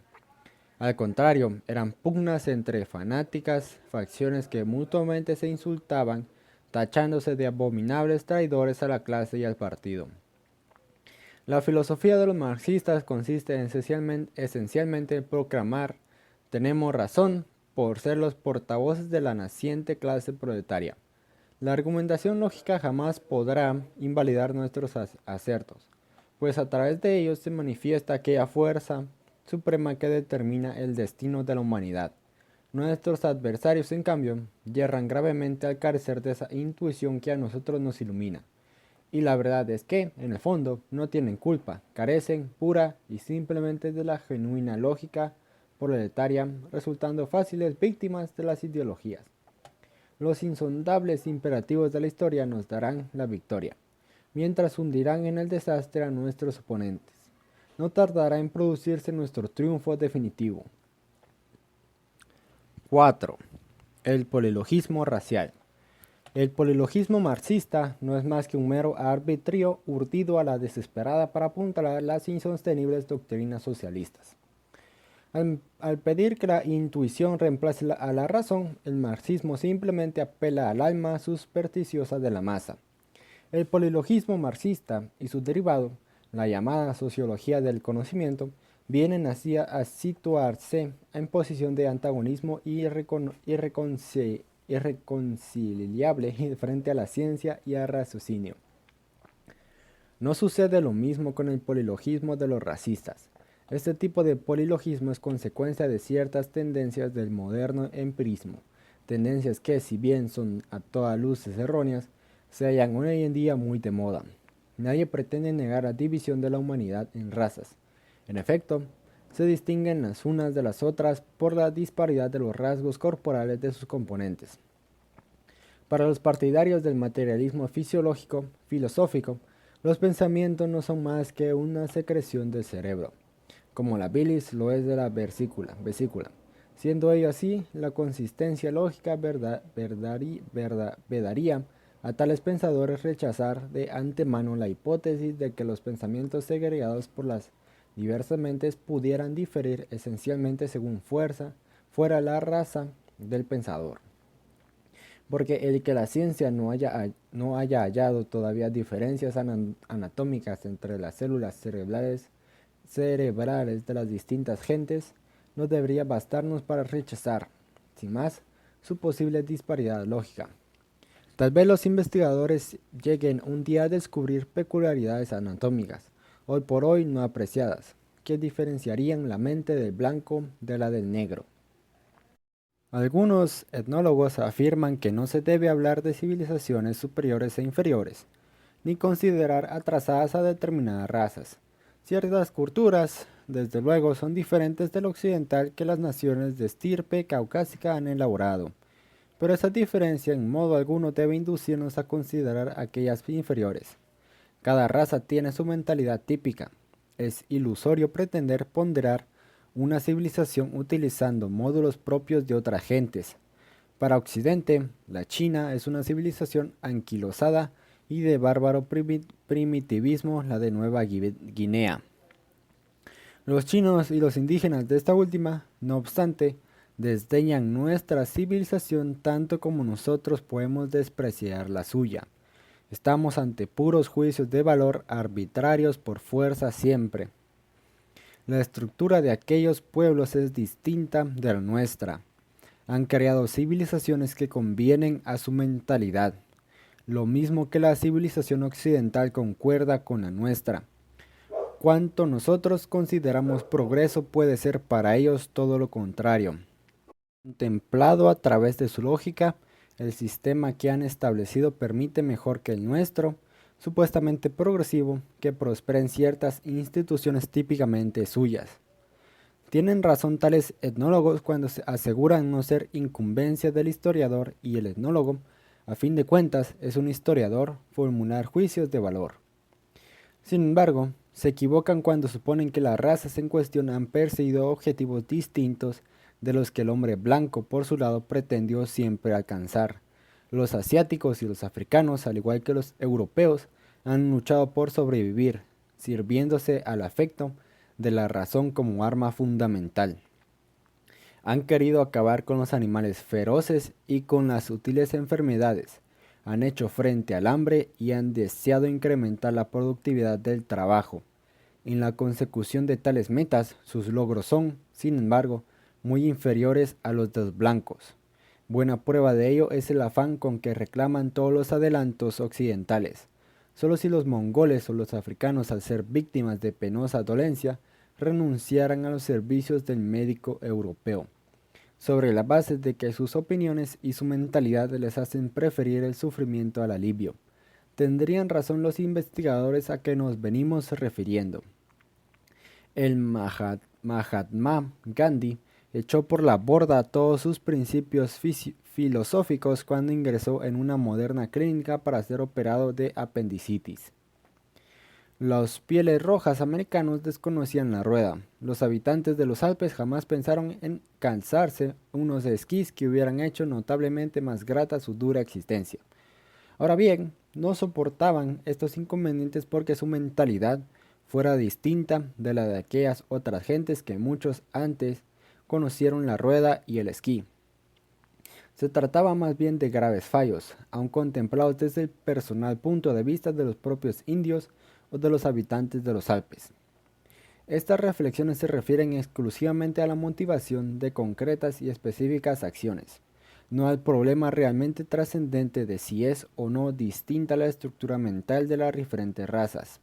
Al contrario, eran pugnas entre fanáticas facciones que mutuamente se insultaban, tachándose de abominables traidores a la clase y al partido. La filosofía de los marxistas consiste esencialmente en proclamar «tenemos razón» por ser los portavoces de la naciente clase proletaria. La argumentación lógica jamás podrá invalidar nuestros acertos, pues a través de ellos se manifiesta aquella fuerza suprema que determina el destino de la humanidad. Nuestros adversarios, en cambio, yerran gravemente al carecer de esa intuición que a nosotros nos ilumina. Y la verdad es que, en el fondo, no tienen culpa, carecen pura y simplemente de la genuina lógica proletaria, resultando fáciles víctimas de las ideologías. Los insondables imperativos de la historia nos darán la victoria, mientras hundirán en el desastre a nuestros oponentes. No tardará en producirse nuestro triunfo definitivo. 4. El polilogismo racial. El polilogismo marxista no es más que un mero arbitrio urdido a la desesperada para apuntalar las insostenibles doctrinas socialistas. Al pedir que la intuición reemplace a la razón, el marxismo simplemente apela al alma supersticiosa de la masa. El polilogismo marxista y su derivado, la llamada sociología del conocimiento, vienen así a situarse en posición de antagonismo irreconciliable frente a la ciencia y al raciocinio. No sucede lo mismo con el polilogismo de los racistas. Este tipo de polilogismo es consecuencia de ciertas tendencias del moderno empirismo, tendencias que, si bien son a todas luces erróneas, se hallan hoy en día muy de moda. Nadie pretende negar la división de la humanidad en razas. En efecto, se distinguen las unas de las otras por la disparidad de los rasgos corporales de sus componentes. Para los partidarios del materialismo filosófico, los pensamientos no son más que una secreción del cerebro, como la bilis lo es de la vesícula. Siendo ello así, la consistencia lógica vedaría a tales pensadores rechazar de antemano la hipótesis de que los pensamientos segregados por las diversas mentes pudieran diferir esencialmente según fuera la raza del pensador. Porque el que la ciencia no haya hallado todavía diferencias anatómicas entre las células cerebrales de las distintas gentes, no debería bastarnos para rechazar, sin más, su posible disparidad lógica. Tal vez los investigadores lleguen un día a descubrir peculiaridades anatómicas, hoy por hoy no apreciadas, que diferenciarían la mente del blanco de la del negro. Algunos etnólogos afirman que no se debe hablar de civilizaciones superiores e inferiores, ni considerar atrasadas a determinadas razas. Ciertas culturas, desde luego, son diferentes del occidental que las naciones de estirpe caucásica han elaborado, pero esa diferencia en modo alguno debe inducirnos a considerar aquellas inferiores. Cada raza tiene su mentalidad típica. Es ilusorio pretender ponderar una civilización utilizando módulos propios de otras gentes. Para Occidente, la China es una civilización anquilosada y de bárbaro primitivismo la de Nueva Guinea. Los chinos y los indígenas de esta última, no obstante, Desdeñan nuestra civilización tanto como nosotros podemos despreciar la suya. Estamos ante puros juicios de valor arbitrarios por fuerza siempre. La estructura de aquellos pueblos es distinta de la nuestra. Han creado civilizaciones que convienen a su mentalidad, lo mismo que la civilización occidental concuerda con la nuestra. Cuanto nosotros consideramos progreso puede ser para ellos todo lo contrario. Contemplado a través de su lógica, el sistema que han establecido permite mejor que el nuestro, supuestamente progresivo, que prosperen ciertas instituciones típicamente suyas. Tienen razón tales etnólogos cuando se aseguran no ser incumbencia del historiador, y el etnólogo, a fin de cuentas, es un historiador, formular juicios de valor. Sin embargo, se equivocan cuando suponen que las razas en cuestión han perseguido objetivos distintos de los que el hombre blanco por su lado pretendió siempre alcanzar. Los asiáticos y los africanos, al igual que los europeos, han luchado por sobrevivir, sirviéndose al afecto de la razón como arma fundamental. Han querido acabar con los animales feroces y con las sutiles enfermedades. Han hecho frente al hambre y han deseado incrementar la productividad del trabajo. En la consecución de tales metas, sus logros son, sin embargo, muy inferiores a los de los blancos. Buena prueba de ello es el afán con que reclaman todos los adelantos occidentales. Solo si los mongoles o los africanos, al ser víctimas de penosa dolencia, renunciaran a los servicios del médico europeo, sobre la base de que sus opiniones y su mentalidad les hacen preferir el sufrimiento al alivio. Tendrían razón los investigadores a que nos venimos refiriendo. El Mahatma Gandhi echó por la borda todos sus principios filosóficos cuando ingresó en una moderna clínica para ser operado de apendicitis. Los pieles rojas americanos desconocían la rueda. Los habitantes de los Alpes jamás pensaron en calzarse unos esquís que hubieran hecho notablemente más grata su dura existencia. Ahora bien, no soportaban estos inconvenientes porque su mentalidad fuera distinta de la de aquellas otras gentes que muchos antes conocieron la rueda y el esquí. Se trataba más bien de graves fallos, aun contemplados desde el personal punto de vista de los propios indios o de los habitantes de los Alpes. Estas reflexiones se refieren exclusivamente a la motivación de concretas y específicas acciones, no al problema realmente trascendente de si es o no distinta la estructura mental de las diferentes razas.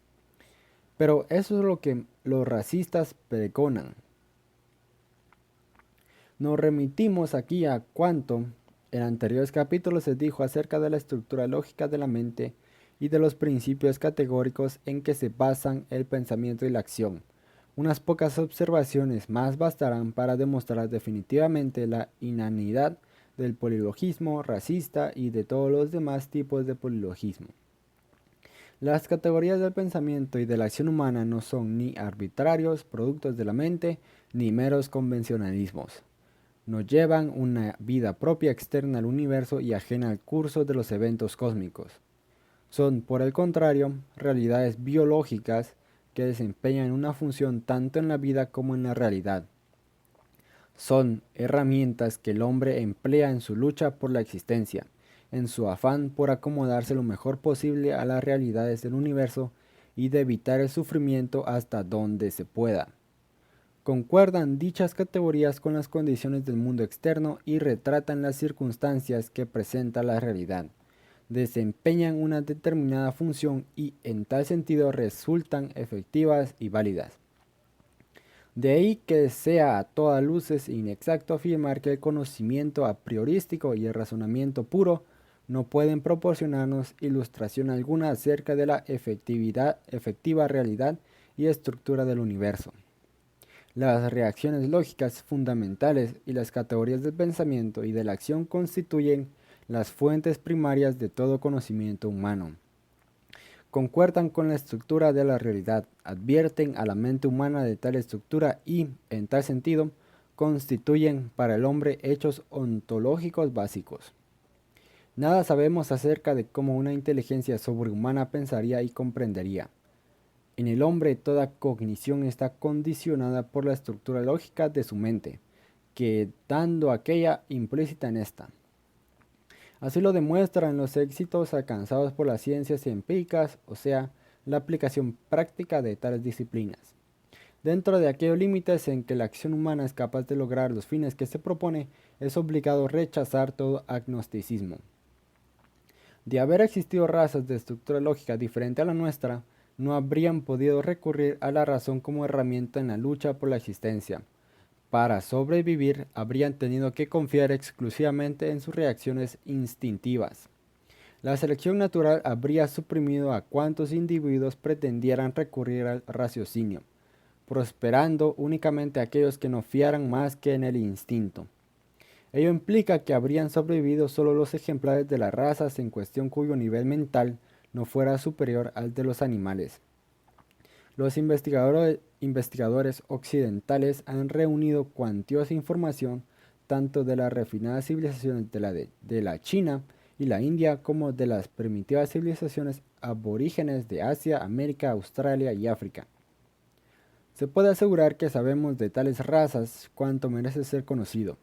Pero eso es lo que los racistas pregonan. Nos remitimos aquí a cuanto en anteriores capítulos se dijo acerca de la estructura lógica de la mente y de los principios categóricos en que se basan el pensamiento y la acción. Unas pocas observaciones más bastarán para demostrar definitivamente la inanidad del polilogismo racista y de todos los demás tipos de polilogismo. Las categorías del pensamiento y de la acción humana no son ni arbitrarios productos de la mente, ni meros convencionalismos. Nos llevan una vida propia externa al universo y ajena al curso de los eventos cósmicos. Son, por el contrario, realidades biológicas que desempeñan una función tanto en la vida como en la realidad. Son herramientas que el hombre emplea en su lucha por la existencia, en su afán por acomodarse lo mejor posible a las realidades del universo y de evitar el sufrimiento hasta donde se pueda. Concuerdan dichas categorías con las condiciones del mundo externo y retratan las circunstancias que presenta la realidad. Desempeñan una determinada función y en tal sentido resultan efectivas y válidas. De ahí que sea a todas luces inexacto afirmar que el conocimiento a priorístico y el razonamiento puro no pueden proporcionarnos ilustración alguna acerca de la efectiva realidad y estructura del universo. Las reacciones lógicas fundamentales y las categorías del pensamiento y de la acción constituyen las fuentes primarias de todo conocimiento humano. Concuerdan con la estructura de la realidad, advierten a la mente humana de tal estructura y, en tal sentido, constituyen para el hombre hechos ontológicos básicos. Nada sabemos acerca de cómo una inteligencia sobrehumana pensaría y comprendería. En el hombre toda cognición está condicionada por la estructura lógica de su mente, quedando aquella implícita en esta. Así lo demuestran los éxitos alcanzados por las ciencias empíricas, o sea, la aplicación práctica de tales disciplinas. Dentro de aquellos límites en que la acción humana es capaz de lograr los fines que se propone, es obligado rechazar todo agnosticismo. De haber existido razas de estructura lógica diferente a la nuestra, no habrían podido recurrir a la razón como herramienta en la lucha por la existencia. Para sobrevivir, habrían tenido que confiar exclusivamente en sus reacciones instintivas. La selección natural habría suprimido a cuantos individuos pretendieran recurrir al raciocinio, prosperando únicamente aquellos que no fiaran más que en el instinto. Ello implica que habrían sobrevivido solo los ejemplares de las razas en cuestión cuyo nivel mental no fuera superior al de los animales. Los investigadores occidentales han reunido cuantiosa información tanto de las refinadas civilizaciones de la China y la India como de las primitivas civilizaciones aborígenes de Asia, América, Australia y África. Se puede asegurar que sabemos de tales razas cuanto merece ser conocido,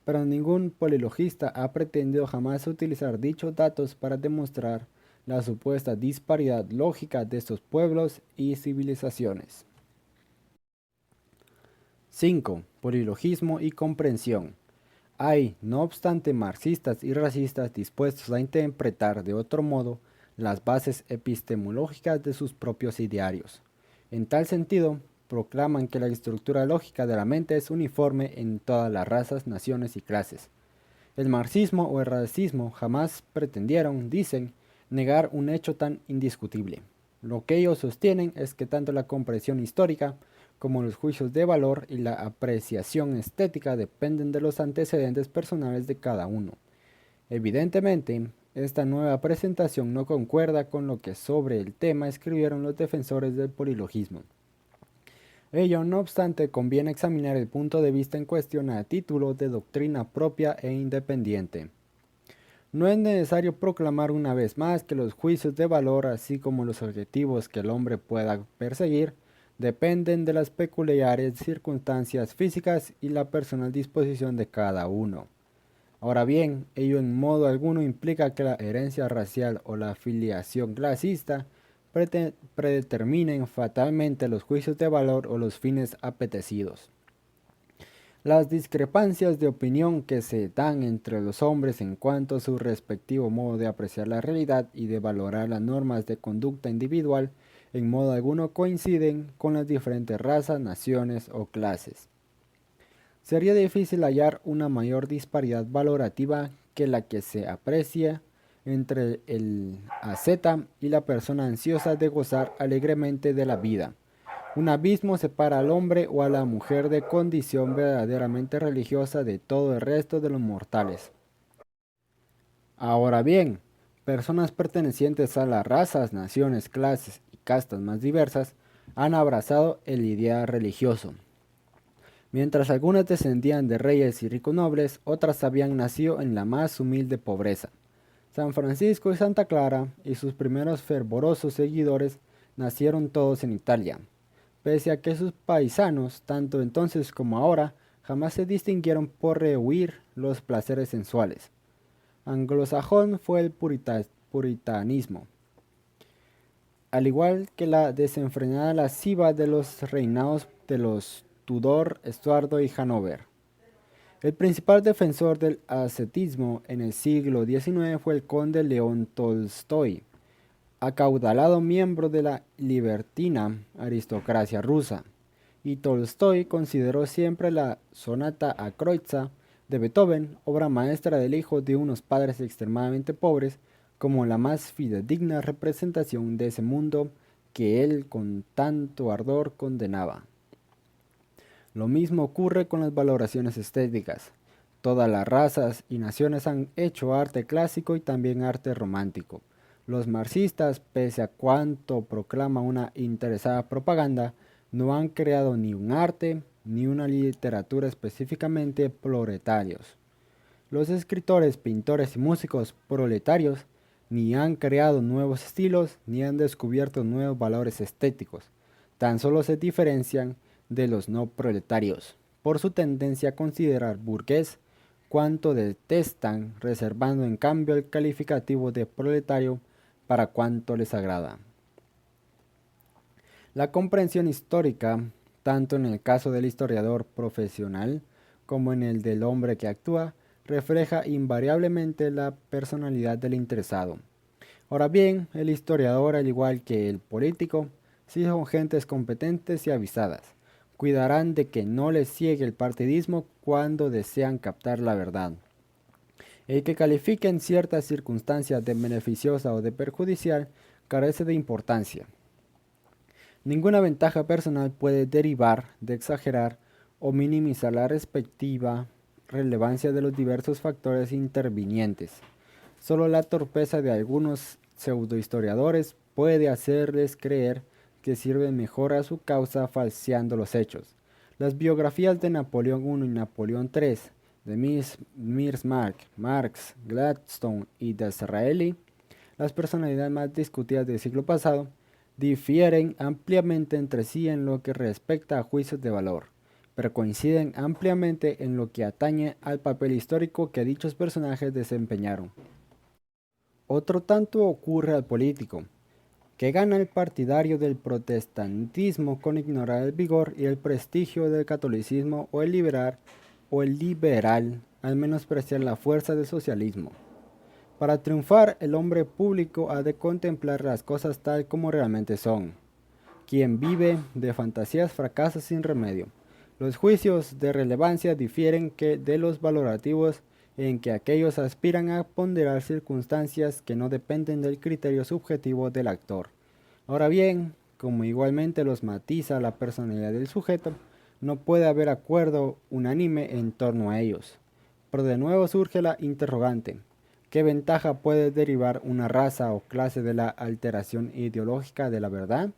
pero ningún polilogista ha pretendido jamás utilizar dichos datos para demostrar la supuesta disparidad lógica de estos pueblos y civilizaciones. 5. Polilogismo y comprensión. Hay, no obstante, marxistas y racistas dispuestos a interpretar de otro modo las bases epistemológicas de sus propios idearios. En tal sentido, proclaman que la estructura lógica de la mente es uniforme en todas las razas, naciones y clases. El marxismo o el racismo jamás pretendieron, dicen, negar un hecho tan indiscutible. Lo que ellos sostienen es que tanto la comprensión histórica como los juicios de valor y la apreciación estética dependen de los antecedentes personales de cada uno. Evidentemente, esta nueva presentación no concuerda con lo que sobre el tema escribieron los defensores del polilogismo. Ello, no obstante, conviene examinar el punto de vista en cuestión a título de doctrina propia e independiente. No es necesario proclamar una vez más que los juicios de valor, así como los objetivos que el hombre pueda perseguir, dependen de las peculiares circunstancias físicas y la personal disposición de cada uno. Ahora bien, ello en modo alguno implica que la herencia racial o la filiación clasista predeterminen fatalmente los juicios de valor o los fines apetecidos. Las discrepancias de opinión que se dan entre los hombres en cuanto a su respectivo modo de apreciar la realidad y de valorar las normas de conducta individual en modo alguno coinciden con las diferentes razas, naciones o clases. Sería difícil hallar una mayor disparidad valorativa que la que se aprecia entre el asceta y la persona ansiosa de gozar alegremente de la vida. Un abismo separa al hombre o a la mujer de condición verdaderamente religiosa de todo el resto de los mortales. Ahora bien, personas pertenecientes a las razas, naciones, clases y castas más diversas han abrazado el ideal religioso. Mientras algunas descendían de reyes y ricos nobles, otras habían nacido en la más humilde pobreza. San Francisco y Santa Clara y sus primeros fervorosos seguidores nacieron todos en Italia, pese a que sus paisanos, tanto entonces como ahora, jamás se distinguieron por rehuir los placeres sensuales. Anglosajón fue el puritanismo, al igual que la desenfrenada lasciva de los reinados de los Tudor, Estuardo y Hanover. El principal defensor del ascetismo en el siglo XIX fue el conde León Tolstoy, acaudalado miembro de la libertina aristocracia rusa, y Tolstoy consideró siempre la sonata a Kreutzer de Beethoven, obra maestra del hijo de unos padres extremadamente pobres, como la más fidedigna representación de ese mundo que él con tanto ardor condenaba. Lo mismo ocurre con las valoraciones estéticas. Todas las razas y naciones han hecho arte clásico y también arte romántico. Los marxistas, pese a cuanto proclama una interesada propaganda, no han creado ni un arte ni una literatura específicamente proletarios. Los escritores, pintores y músicos proletarios ni han creado nuevos estilos ni han descubierto nuevos valores estéticos. Tan solo se diferencian de los no proletarios. por su tendencia a considerar burgués cuanto detestan, reservando en cambio el calificativo de proletario para cuanto les agrada. La comprensión histórica, tanto en el caso del historiador profesional como en el del hombre que actúa, refleja invariablemente la personalidad del interesado. Ahora bien, el historiador, al igual que el político, si son gentes competentes y avisadas, cuidarán de que no les ciegue el partidismo cuando desean captar la verdad. El que califique en ciertas circunstancias de beneficiosa o de perjudicial carece de importancia. Ninguna ventaja personal puede derivar de exagerar o minimizar la respectiva relevancia de los diversos factores intervinientes. Solo la torpeza de algunos pseudohistoriadores puede hacerles creer que sirven mejor a su causa falseando los hechos. Las biografías de Napoleón I y Napoleón III, de Marx, Gladstone y Disraeli, las personalidades más discutidas del siglo pasado, difieren ampliamente entre sí en lo que respecta a juicios de valor, pero coinciden ampliamente en lo que atañe al papel histórico que dichos personajes desempeñaron. Otro tanto ocurre al político, que gana el partidario del protestantismo con ignorar el vigor y el prestigio del catolicismo o el liberal al menospreciar la fuerza del socialismo. Para triunfar, el hombre público ha de contemplar las cosas tal como realmente son. Quien vive de fantasías fracasa sin remedio. Los juicios de relevancia difieren de los valorativos en que aquellos aspiran a ponderar circunstancias que no dependen del criterio subjetivo del actor. Ahora bien, como igualmente los matiza la personalidad del sujeto, no puede haber acuerdo unánime en torno a ellos. Pero de nuevo surge la interrogante: ¿qué ventaja puede derivar una raza o clase de la alteración ideológica de la verdad?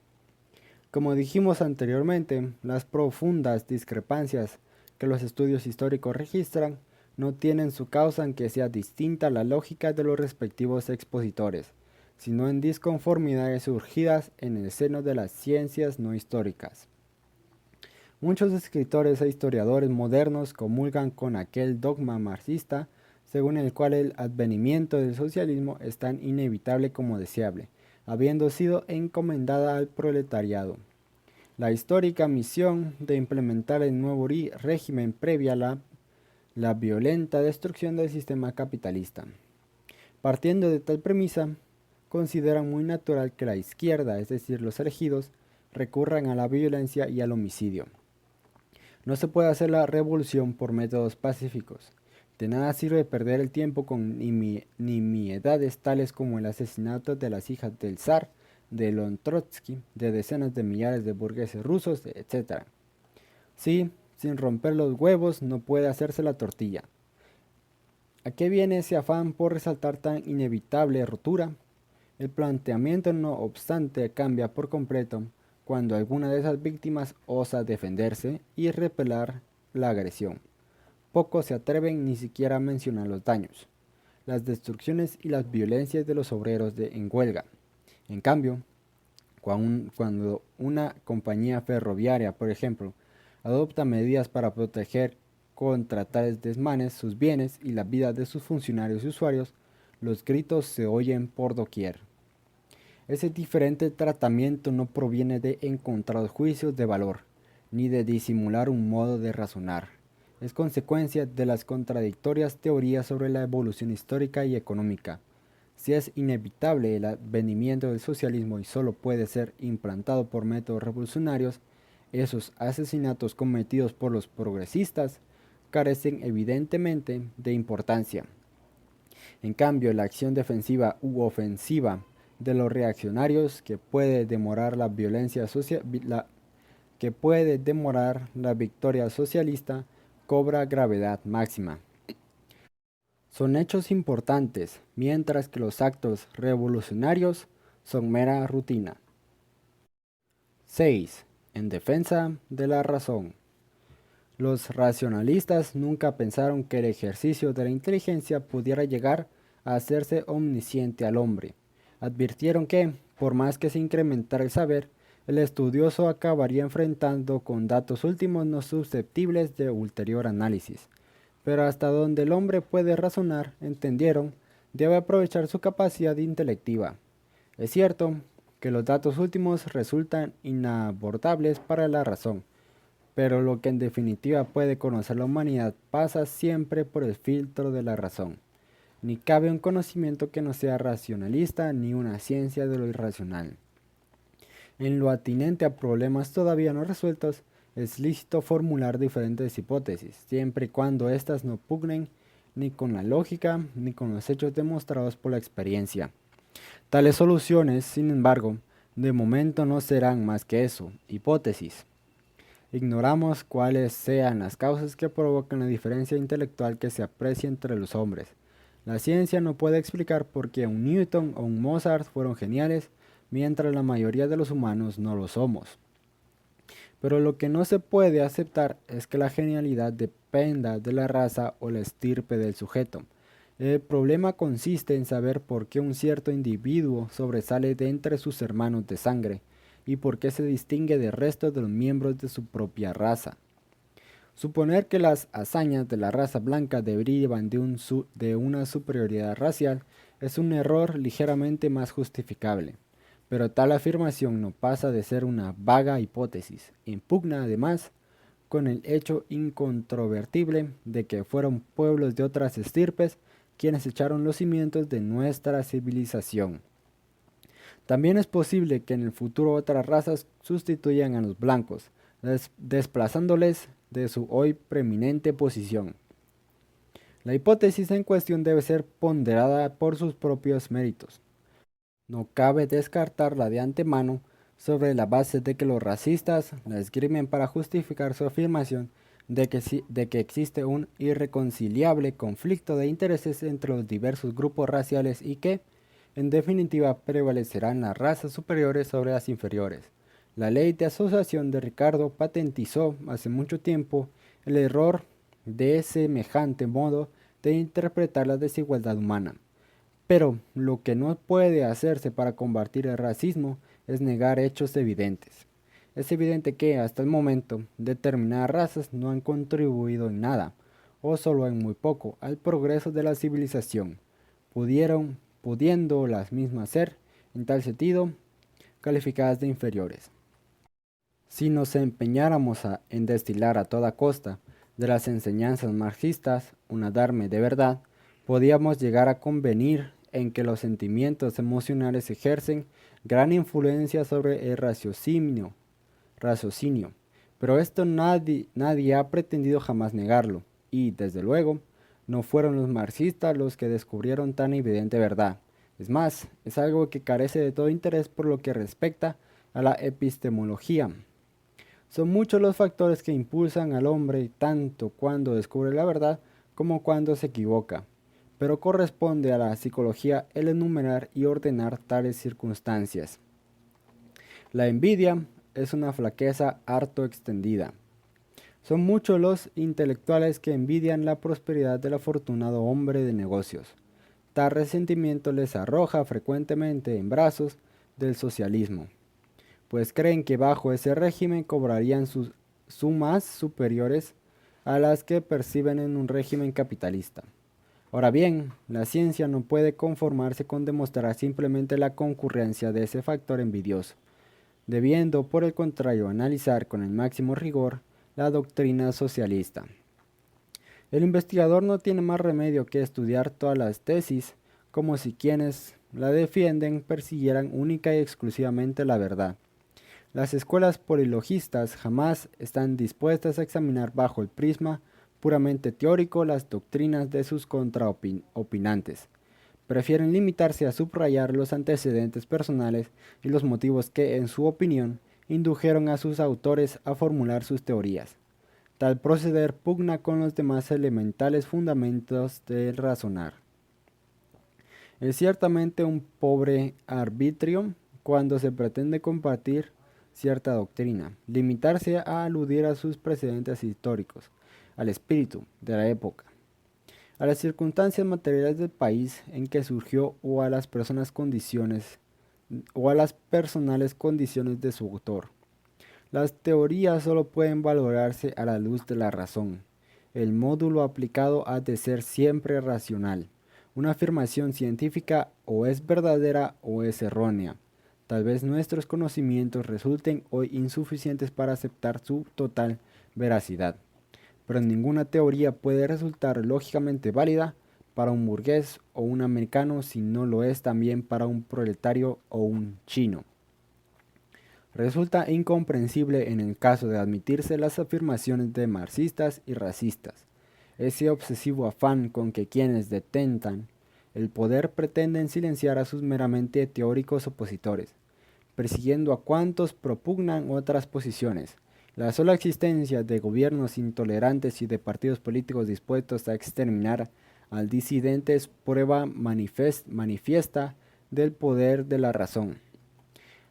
Como dijimos anteriormente, las profundas discrepancias que los estudios históricos registran no tienen su causa en que sea distinta la lógica de los respectivos expositores, sino en disconformidades surgidas en el seno de las ciencias no históricas. Muchos escritores e historiadores modernos comulgan con aquel dogma marxista según el cual el advenimiento del socialismo es tan inevitable como deseable, habiendo sido encomendada al proletariado. La histórica misión de implementar el nuevo régimen previa a la violenta destrucción del sistema capitalista. Partiendo de tal premisa, consideran muy natural que la izquierda, es decir, los elegidos, recurran a la violencia y al homicidio. No se puede hacer la revolución por métodos pacíficos. De nada sirve perder el tiempo con nimiedades tales como el asesinato de las hijas del zar, de León Trotsky, de decenas de millares de burgueses rusos, etc. Sí, sin romper los huevos no puede hacerse la tortilla. ¿A qué viene ese afán por resaltar tan inevitable rotura? El planteamiento, no obstante, cambia por completo cuando alguna de esas víctimas osa defenderse y repeler la agresión. Pocos se atreven ni siquiera a mencionar los daños, las destrucciones y las violencias de los obreros en huelga. En cambio, cuando una compañía ferroviaria, por ejemplo, adopta medidas para proteger contra tales desmanes sus bienes y la vida de sus funcionarios y usuarios, los gritos se oyen por doquier. Ese diferente tratamiento no proviene de encontrar juicios de valor, ni de disimular un modo de razonar. Es consecuencia de las contradictorias teorías sobre la evolución histórica y económica. Si es inevitable el advenimiento del socialismo y solo puede ser implantado por métodos revolucionarios, esos asesinatos cometidos por los progresistas carecen evidentemente de importancia. En cambio, la acción defensiva u ofensiva de los reaccionarios que puede demorar la victoria socialista cobra gravedad máxima. Son hechos importantes, mientras que los actos revolucionarios son mera rutina. 6. En defensa de la razón. Los racionalistas nunca pensaron que el ejercicio de la inteligencia pudiera llegar a hacerse omnisciente al hombre. Advirtieron que, por más que se incrementara el saber, el estudioso acabaría enfrentando con datos últimos no susceptibles de ulterior análisis. Pero hasta donde el hombre puede razonar, entendieron, debe aprovechar su capacidad intelectiva. Es cierto que los datos últimos resultan inabordables para la razón, pero lo que en definitiva puede conocer la humanidad pasa siempre por el filtro de la razón. Ni cabe un conocimiento que no sea racionalista ni una ciencia de lo irracional. En lo atinente a problemas todavía no resueltos, es lícito formular diferentes hipótesis, siempre y cuando éstas no pugnen ni con la lógica ni con los hechos demostrados por la experiencia. Tales soluciones, sin embargo, de momento no serán más que eso, hipótesis. Ignoramos cuáles sean las causas que provocan la diferencia intelectual que se aprecia entre los hombres. La ciencia no puede explicar por qué un Newton o un Mozart fueron geniales, mientras la mayoría de los humanos no lo somos. Pero lo que no se puede aceptar es que la genialidad dependa de la raza o la estirpe del sujeto. El problema consiste en saber por qué un cierto individuo sobresale de entre sus hermanos de sangre y por qué se distingue del resto de los miembros de su propia raza. Suponer que las hazañas de la raza blanca derivan de una superioridad racial es un error ligeramente más justificable, pero tal afirmación no pasa de ser una vaga hipótesis, impugna además con el hecho incontrovertible de que fueron pueblos de otras estirpes quienes echaron los cimientos de nuestra civilización. También es posible que en el futuro otras razas sustituyan a los blancos, desplazándoles de su hoy preeminente posición. La hipótesis en cuestión debe ser ponderada por sus propios méritos. No cabe descartarla de antemano sobre la base de que los racistas la esgrimen para justificar su afirmación de que existe un irreconciliable conflicto de intereses entre los diversos grupos raciales y que, en definitiva, prevalecerán las razas superiores sobre las inferiores. La ley de asociación de Ricardo patentizó hace mucho tiempo el error de semejante modo de interpretar la desigualdad humana. Pero lo que no puede hacerse para combatir el racismo es negar hechos evidentes. Es evidente que, hasta el momento, determinadas razas no han contribuido en nada, o solo en muy poco, al progreso de la civilización, pudiendo las mismas ser, en tal sentido, calificadas de inferiores. Si nos empeñáramos en destilar a toda costa de las enseñanzas marxistas un adarme de verdad, podíamos llegar a convenir en que los sentimientos emocionales ejercen gran influencia sobre el raciocinio, pero esto nadie ha pretendido jamás negarlo, y, desde luego, no fueron los marxistas los que descubrieron tan evidente verdad. Es más, es algo que carece de todo interés por lo que respecta a la epistemología. Son muchos los factores que impulsan al hombre tanto cuando descubre la verdad como cuando se equivoca, pero corresponde a la psicología el enumerar y ordenar tales circunstancias. La envidia es una flaqueza harto extendida. Son muchos los intelectuales que envidian la prosperidad del afortunado hombre de negocios. Tal resentimiento les arroja frecuentemente en brazos del socialismo, pues creen que bajo ese régimen cobrarían sus sumas superiores a las que perciben en un régimen capitalista. Ahora bien, la ciencia no puede conformarse con demostrar simplemente la concurrencia de ese factor envidioso, debiendo por el contrario analizar con el máximo rigor la doctrina socialista. El investigador no tiene más remedio que estudiar todas las tesis como si quienes la defienden persiguieran única y exclusivamente la verdad. Las escuelas polilogistas jamás están dispuestas a examinar bajo el prisma puramente teórico las doctrinas de sus contraopinantes. Prefieren limitarse a subrayar los antecedentes personales y los motivos que, en su opinión, indujeron a sus autores a formular sus teorías. Tal proceder pugna con los demás elementales fundamentos del razonar. Es ciertamente un pobre arbitrio cuando se pretende compartir cierta doctrina, limitarse a aludir a sus precedentes históricos, al espíritu de la época, a las circunstancias materiales del país en que surgió o a las personas condiciones o a las personales condiciones de su autor. Las teorías solo pueden valorarse a la luz de la razón. El módulo aplicado ha de ser siempre racional. Una afirmación científica o es verdadera o es errónea. Tal vez nuestros conocimientos resulten hoy insuficientes para aceptar su total veracidad, pero ninguna teoría puede resultar lógicamente válida para un burgués o un americano si no lo es también para un proletario o un chino. Resulta incomprensible en el caso de admitirse las afirmaciones de marxistas y racistas. Ese obsesivo afán con que quienes detentan el poder pretenden silenciar a sus meramente teóricos opositores, persiguiendo a cuantos propugnan otras posiciones. La sola existencia de gobiernos intolerantes y de partidos políticos dispuestos a exterminar al disidente es prueba manifiesta del poder de la razón.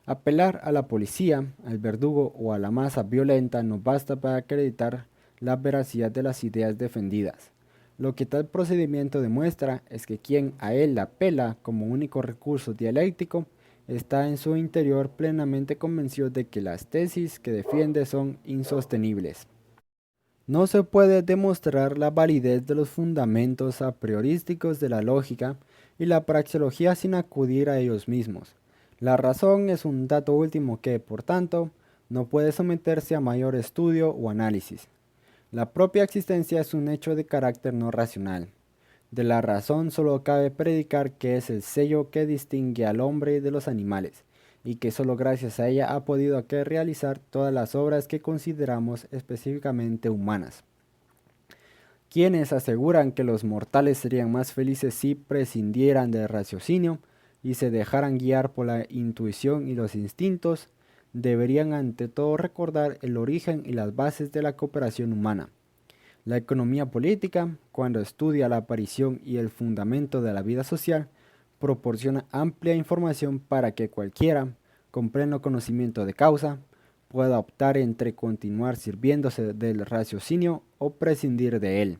Apelar a la policía, al verdugo o a la masa violenta no basta para acreditar la veracidad de las ideas defendidas. Lo que tal procedimiento demuestra es que quien a él apela como único recurso dialéctico está en su interior plenamente convencido de que las tesis que defiende son insostenibles. No se puede demostrar la validez de los fundamentos a priorísticos de la lógica y la praxeología sin acudir a ellos mismos. La razón es un dato último que, por tanto, no puede someterse a mayor estudio o análisis. La propia existencia es un hecho de carácter no racional. De la razón solo cabe predicar que es el sello que distingue al hombre de los animales, y que solo gracias a ella ha podido realizar todas las obras que consideramos específicamente humanas. Quienes aseguran que los mortales serían más felices si prescindieran del raciocinio y se dejaran guiar por la intuición y los instintos, deberían ante todo recordar el origen y las bases de la cooperación humana. La economía política, cuando estudia la aparición y el fundamento de la vida social, proporciona amplia información para que cualquiera, con pleno conocimiento de causa, pueda optar entre continuar sirviéndose del raciocinio o prescindir de él.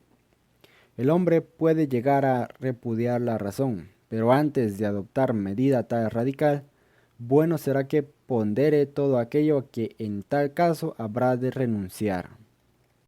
El hombre puede llegar a repudiar la razón, pero antes de adoptar medida tal radical, bueno será que pondere todo aquello a que en tal caso habrá de renunciar.